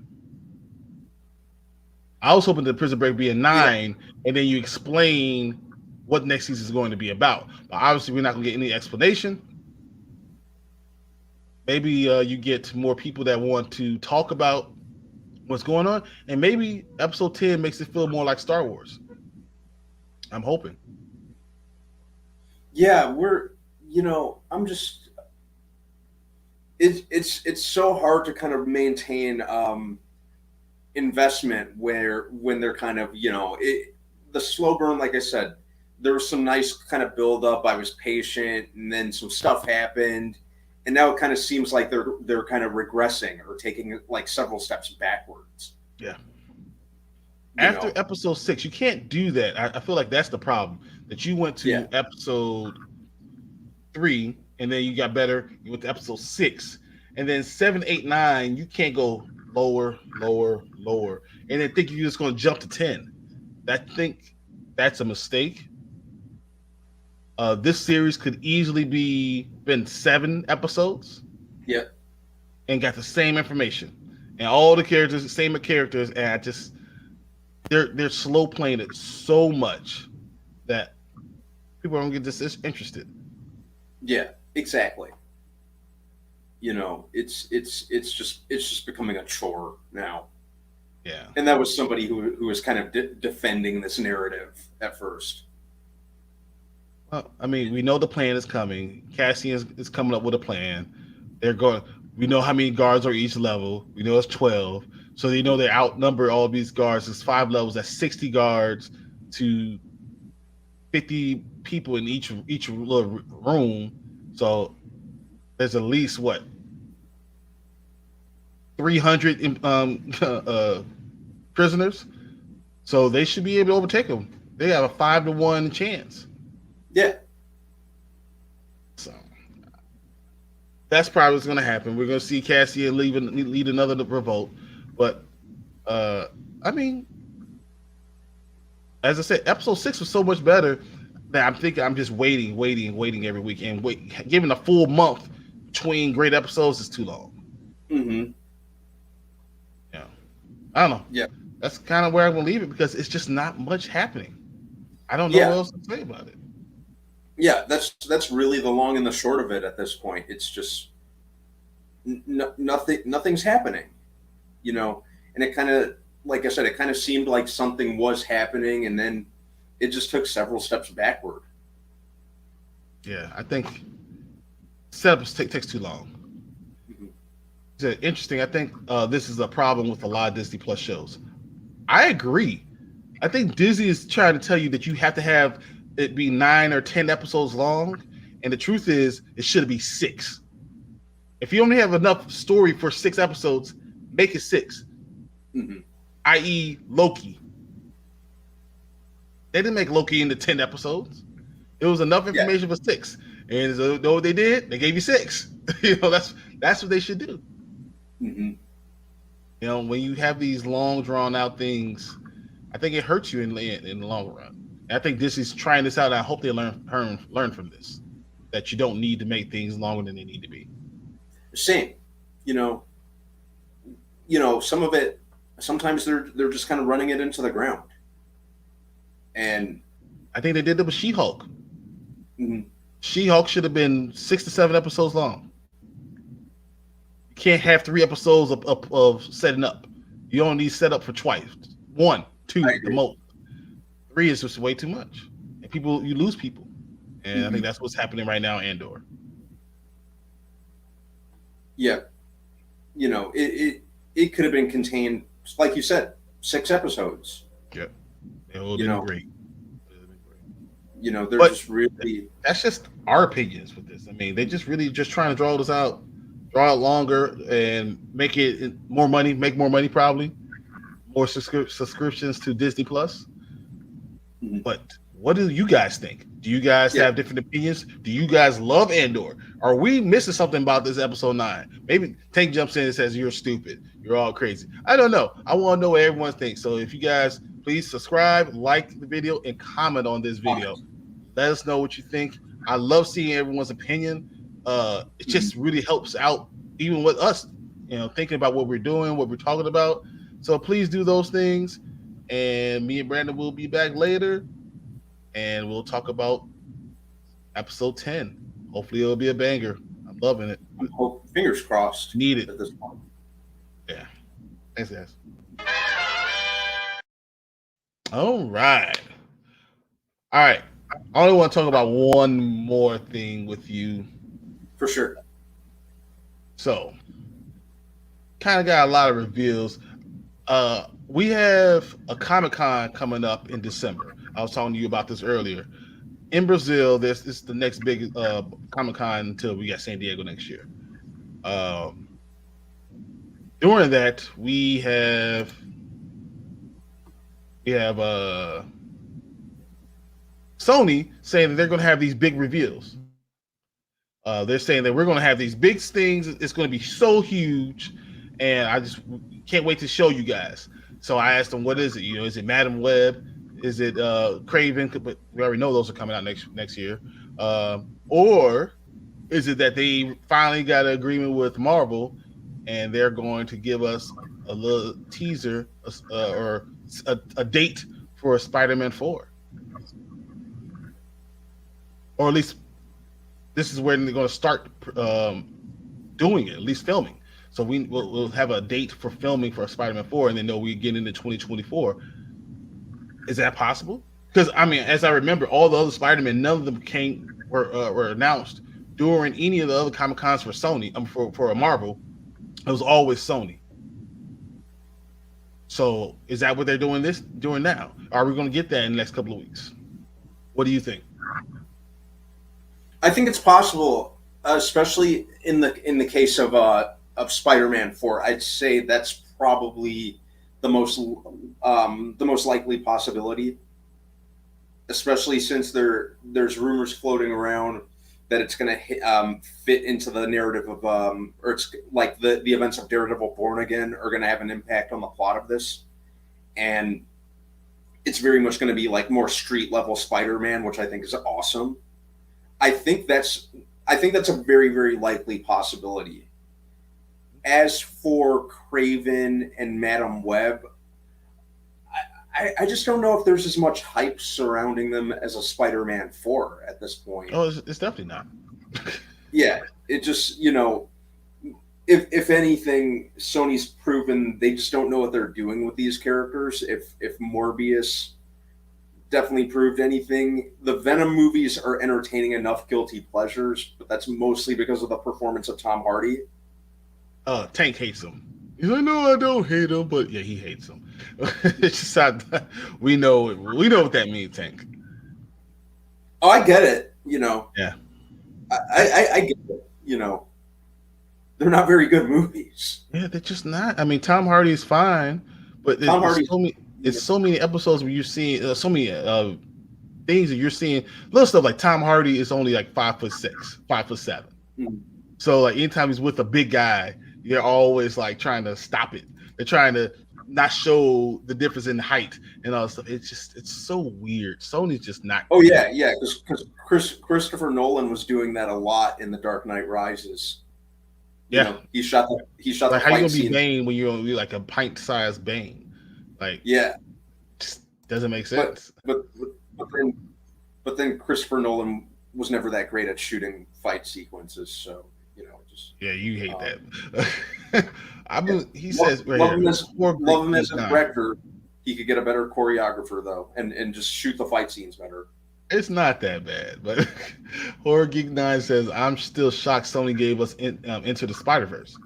I was hoping the prison break be in 9, and then you explain what next season is going to be about. But obviously, we're not going to get any explanation. Maybe you get more people that want to talk about what's going on, and maybe episode 10 makes it feel more like Star Wars. I'm hoping. Yeah, I'm just it's so hard to kind of maintain investment when they're kind of the slow burn. Like I said, there was some nice kind of build up. I was patient, and then some stuff happened. And now it kind of seems like they're kind of regressing or taking like several steps backwards. Yeah. After episode 6, you can't do that. I feel like that's the problem. That you went to episode 3, and then you got better. You went to episode 6, and then 7, 8, 9. You can't go lower, and then think you're just going to jump to 10. I think that's a mistake. This series could easily been 7 episodes. Yeah. And got the same information. And all the characters, same characters, and they're slow playing it so much that people don't get disinterested. Yeah, exactly. It's just becoming a chore now. Yeah. And that was somebody who was kind of defending this narrative at first. Well, I mean, we know the plan is coming. Cassian is coming up with a plan. They're going. We know how many guards are each level. We know it's 12. So they know they outnumber all of these guards. It's 5 levels. That's 60 guards to 50 people in each little room. So there's at least what 300 prisoners. So they should be able to overtake them. They have a 5-to-1 chance. Yeah. So that's probably what's going to happen. We're going to see Cassian lead another revolt. But I mean, as I said, episode 6 was so much better that I'm thinking I'm just waiting every week, and giving a full month between great episodes is too long. Mm-hmm. Yeah, I don't know. Yeah, that's kind of where I'm gonna leave it because it's just not much happening. I don't know what else to say about it. Yeah, that's really the long and the short of it at this point. It's just nothing's happening, and it kind of, like I said, it kind of seemed like something was happening, and then it just took several steps backward. Yeah, I think setup takes too long. Mm-hmm. It's interesting. I think this is a problem with a lot of Disney Plus shows. I agree. I think Disney is trying to tell you that you have to have it be 9 or 10 episodes long, and the truth is it should be 6. If you only have enough story for 6 episodes, make it 6. Mm-hmm. I.e. Loki. They didn't make Loki into 10 episodes. It was enough information for 6. And so, know what they did? They gave you 6. That's what they should do. Mm-hmm. When you have these long, drawn out things, I think it hurts you in the long run. And I think Disney's trying this out, and I hope they learn from this. That you don't need to make things longer than they need to be. Same. Some of it, sometimes they're just kind of running it into the ground. And I think they did it with She-Hulk. Mm-hmm. She-Hulk should have been 6 to 7 episodes long. You can't have 3 episodes of setting up. You only need set up for twice. 1, 2, the most. 3 is just way too much. And you lose people. And mm-hmm. I think that's what's happening right now in Andor. Yeah. It could have been contained, like you said, 6 episodes. Yeah. It would have been great. They're just really... That's just our opinions with this. I mean, they're just really just trying to draw it longer and make it more money, make more money probably. More subscriptions to Disney Plus. Mm-hmm. But what do you guys think? Do you guys have different opinions? Do you guys love Andor? Are we missing something about this episode 9? Maybe Tank jumps in and says, you're stupid. You're all crazy. I don't know. I want to know what everyone thinks. So if you guys please subscribe, like the video, and comment on this video. Let us know what you think. I love seeing everyone's opinion. It just really helps out, even with us, thinking about what we're doing, what we're talking about. So please do those things. And me and Brandon will be back later. And we'll talk about episode 10. Hopefully it'll be a banger. I'm loving it. Fingers crossed. Need it at this point. Yeah. Thanks, guys. All right. I only want to talk about one more thing with you. For sure. So, kind of got a lot of reveals. We have a Comic-Con coming up in December. I was talking to you about this earlier. In Brazil, this is the next big Comic-Con until we got San Diego next year. During that, we have Sony saying that they're going to have these big reveals. They're saying that we're going to have these big things. It's going to be so huge, and I just can't wait to show you guys. So I asked them, what is it? Is it Madam Web? Is it Craven? But we already know those are coming out next year. Or is it that they finally got an agreement with Marvel, and they're going to give us a little teaser or a date for Spider-Man 4? or at least this is where they're going to start doing it, at least filming. So we'll have a date for filming for Spider-Man 4, and then know we get into 2024. Is that possible? Because I mean, as I remember, all the other Spider-Man, none of them were announced during any of the other Comic Cons for Sony. For a Marvel, it was always Sony. So is that what they're doing now? Are we going to get that in the next couple of weeks? What do you think? I think it's possible, especially in the case of Spider-Man 4. I'd say that's probably the most likely possibility, especially since there's rumors floating around that it's going to fit into the narrative of or it's like the events of Daredevil Born Again are going to have an impact on the plot of this, and it's very much going to be like more street level Spider-Man, which I think is awesome. I think that's a very, very likely possibility. As for Kraven and Madam Web, I just don't know if there's as much hype surrounding them as a Spider-Man 4 at this point. Oh, it's definitely not. Yeah, it just, if anything, Sony's proven they just don't know what they're doing with these characters. If Morbius definitely proved anything, the Venom movies are entertaining enough guilty pleasures, but that's mostly because of the performance of Tom Hardy. Tank hates him. He's like, no, I don't hate him, but yeah, he hates him. It's just we know what that means, Tank. Oh, I get it. Yeah, I get it. They're not very good movies. Yeah, they're just not. I mean, Tom Hardy is fine, but it's so many episodes where you're seeing so many things that you're seeing. Little stuff like Tom Hardy is only like 5'6", 5'7". Mm-hmm. So like anytime he's with a big guy, they're always like trying to stop it. They're trying to not show the difference in height and all that stuff. It's so weird. Sony's just not. Oh yeah, because Christopher Nolan was doing that a lot in The Dark Knight Rises. He shot the like how you gonna be scene. Bane when you're only like a pint-sized Bane? Like just doesn't make sense. But then Christopher Nolan was never that great at shooting fight sequences, so you hate that. He says love him as a director. He could get a better choreographer though, and just shoot the fight scenes better. It's not that bad, but Horror Geek 9 says, I'm still shocked Sony gave us Into the Spider-Verse,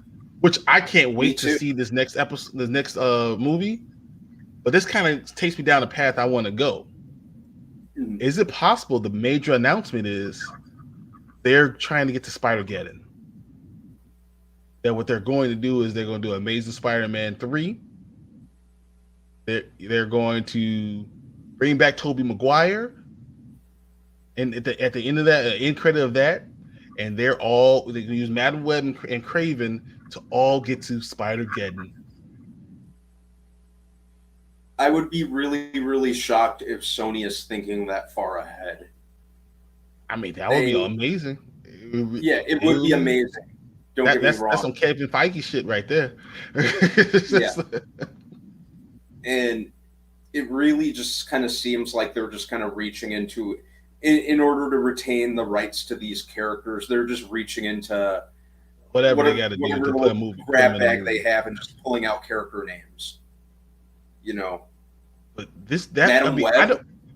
which I can't wait to see this next episode, this next movie. But this kind of takes me down a path I want to go. Mm-hmm. Is it possible the major announcement is they're trying to get to Spider-Geddon? That what they're going to do is they're going to do Amazing Spider-Man 3. They're going to bring back Tobey Maguire. And at the end of that, end credit of that, and they can use Madam Web and Kraven to all get to Spider-Geddon. I would be really, really shocked if Sony is thinking that far ahead. I mean, that would be amazing. It would be amazing. Don't get me wrong. That's some Kevin Feige shit right there. And it really just kind of seems like they're just kind of reaching into, in order to retain the rights to these characters, they're just reaching into whatever they got to do to put a movie grab bag they have and just pulling out character names. But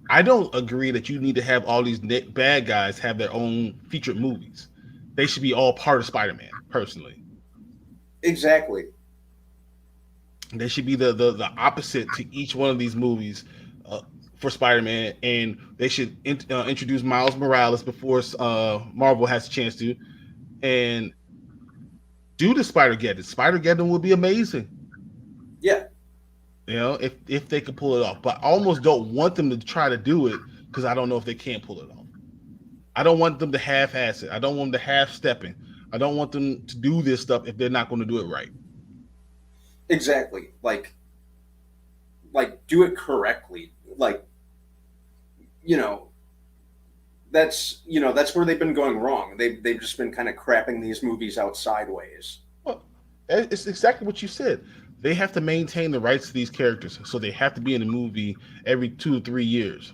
I don't agree that you need to have all these bad guys have their own featured movies. They should be all part of Spider-Man, personally. Exactly. They should be the opposite to each one of these movies for Spider-Man, and they should introduce Miles Morales before Marvel has a chance to, and do the Spider-Geddon. Spider-Geddon would be amazing. Yeah. If they could pull it off. But I almost don't want them to try to do it because I don't know if they can pull it off. I don't want them to half-ass it. I don't want them to half-stepping. I don't want them to do this stuff if they're not going to do it right. Exactly. Like do it correctly. That's where they've been going wrong. They've just been kind of crapping these movies out sideways. Well, it's exactly what you said. They have to maintain the rights to these characters, so they have to be in a movie every 2 or 3 years,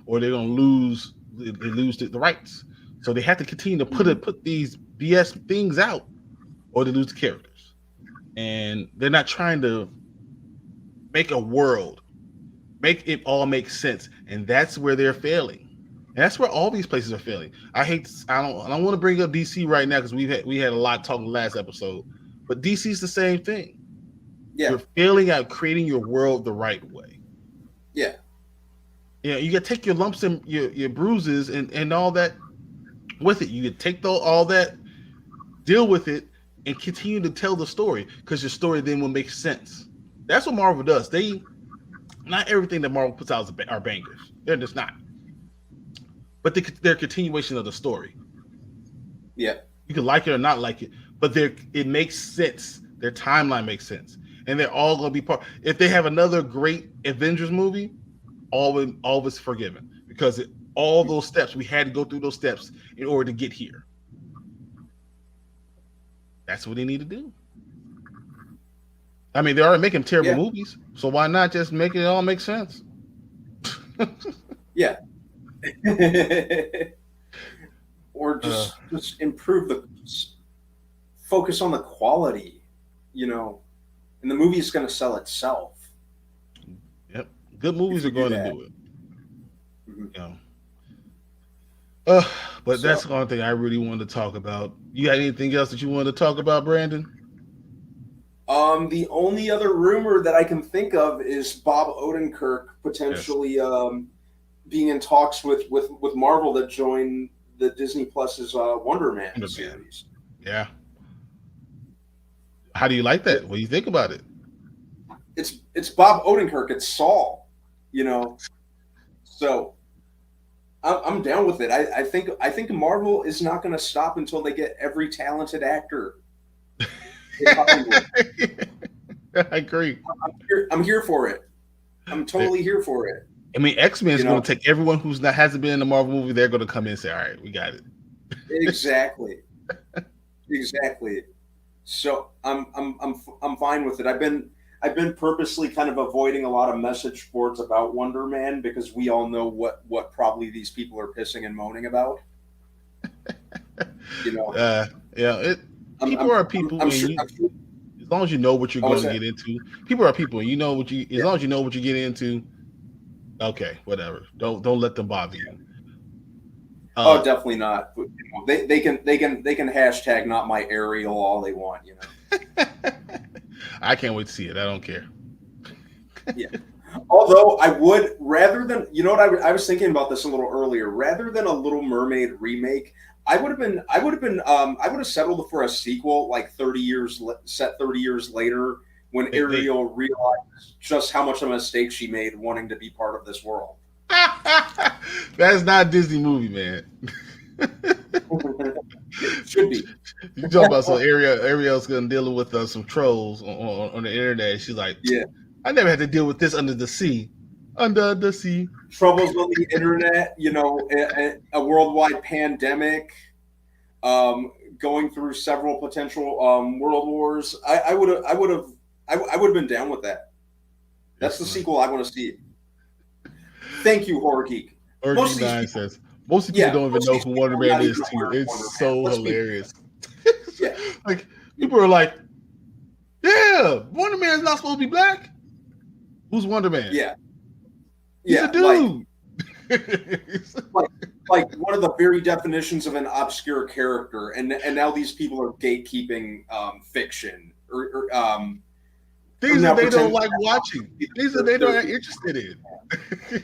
or they're gonna lose they lose the rights. So they have to continue to put these BS things out, or they lose the characters. And they're not trying to make a world, make it all make sense, and that's where they're failing. And that's where all these places are failing. I don't want to bring up DC right now because we had a lot talking last episode, but DC's the same thing. Yeah. You're failing at creating your world the right way. Yeah. You know, you got to take your lumps and your bruises and all that with it. You can take all that, deal with it, and continue to tell the story, because your story then will make sense. That's what Marvel does. Not everything that Marvel puts out are bangers. They're just not. But they're a continuation of the story. Yeah. You can like it or not like it, but it makes sense. Their timeline makes sense. And they're all going to be part. If they have another great Avengers movie, all of it's forgiven, because all those steps, we had to go through those steps in order to get here. That's what they need to do. I mean, they already making terrible movies, so why not just make it all make sense? Yeah. Or just improve focus on the quality, you know, and the movie is going to sell itself. Yep. Good movies are going to do it. Mm-hmm. You know. But that's the only thing I really wanted to talk about. You got anything else that you wanted to talk about, Brandon? The only other rumor that I can think of is Bob Odenkirk potentially being in talks with Marvel to join the Disney Plus's Wonder Man series. Yeah. How do you like that? What do you think about it? It's Bob Odenkirk. It's Saul, you know. So I'm down with it. I think Marvel is not going to stop until they get every talented actor. I agree. I'm here for it. I'm totally here for it. I mean, X-Men is going to take everyone who hasn't been in a Marvel movie. They're going to come in and say, "All right, we got it." Exactly. So I'm fine with it. I've been purposely kind of avoiding a lot of message boards about Wonder Man, because we all know what probably these people are pissing and moaning about. You know. People are people. I'm sure. As long as you know what you're going to get into, people are people. You know what as long as you know what you get into. Okay, whatever. Don't let them bother you. Definitely not. But, you know, they can hashtag not my Ariel all they want. You know. I can't wait to see it. I don't care. Yeah. Although I would, rather than, you know what, I was thinking about this a little earlier. Rather than a Little Mermaid remake, I would have settled for a sequel like 30 years later, when Ariel realized just how much of a mistake she made wanting to be part of this world. That's not a Disney movie, man. It should be. You talk about Ariel's gonna deal with some trolls on the internet. She's like, yeah, I never had to deal with this under the sea. Under the sea. Troubles on the internet, you know, a worldwide pandemic, going through several potential world wars. I would have been down with that. That's the sequel I want to see. Thank you, Horror Geek. Most people don't even know who Wonder Man is too. It's so hilarious. Yeah. Like, people are like, yeah, Wonder Man's not supposed to be black. Who's Wonder Man? Yeah. He's a dude. Like one of the very definitions of an obscure character, and now these people are gatekeeping fiction or things that they don't like watching. Things that they don't are interested in.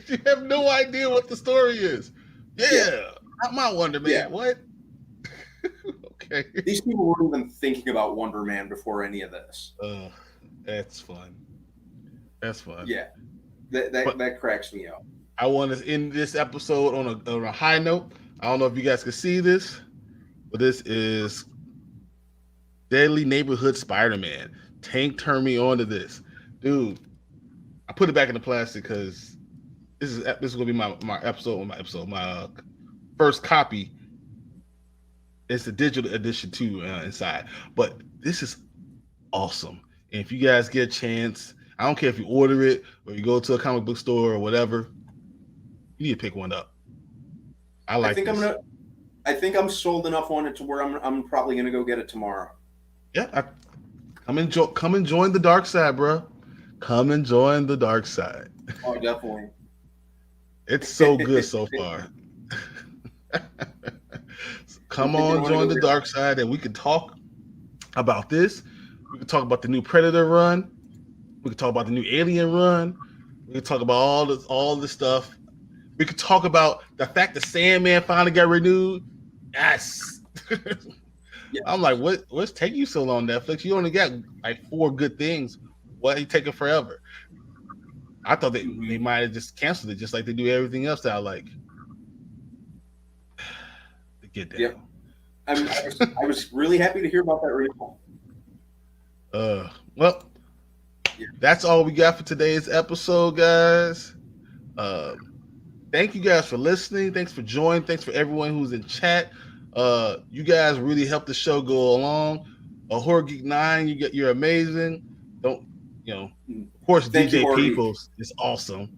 You have no idea what the story is. Yeah. Not my Wonder Man. Yeah. What? Okay. These people weren't even thinking about Wonder Man before any of this. That's fun. That's fun. Yeah. That cracks me up. I want to end this episode on a high note. I don't know if you guys can see this, but this is Deadly Neighborhood Spider-Man. Tank turned me on to this. Dude, I put it back in the plastic because this is going to be my first copy. It's the digital edition too inside. But this is awesome. And if you guys get a chance, I don't care if you order it or you go to a comic book store or whatever, you need to pick one up. I like this. I think I'm sold enough on it to where I'm probably gonna go get it tomorrow. Yeah, come and join the dark side, bro. Come and join the dark side. Oh, definitely. It's so good so far. Come on, join the dark side, and we can talk about this. We can talk about the new Predator run. We can talk about the new Alien run. We can talk about all this stuff. We could talk about the fact that Sandman finally got renewed. Yes. Yeah. I'm like, what's taking you so long, Netflix? You only got like 4 good things. Why are you taking forever? I thought they might have just canceled it, just like they do everything else that I like. Get that. Yep. I was really happy to hear about that recall. Well, that's all we got for today's episode, guys. Thank you guys for listening. Thanks for joining. Thanks for everyone who's in chat. You guys really helped the show go along. Horror Geek 9, you're amazing. Of course, Thank DJ you, Peoples is awesome.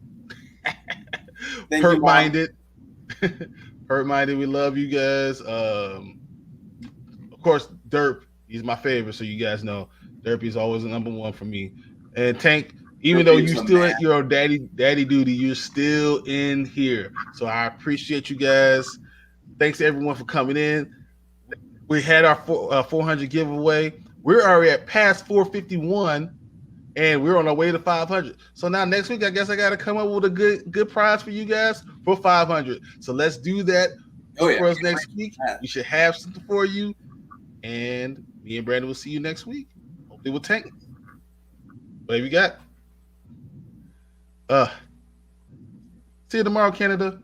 Hurt Minded. Hurt Minded, we love you guys. Of course, Derp, he's my favorite, so you guys know Derp is always the number one for me. And Tank, even though you're still at your daddy duty, you're still in here. So I appreciate you guys. Thanks to everyone for coming in. We had our 400 giveaway. We're already at past 451, and we're on our way to 500. So now next week, I guess I got to come up with a good prize for you guys for 500. So let's do that for us next week. We should have something for you, and me and Brandon will see you next week. Hopefully with Tank. What have you got? See you tomorrow, Canada.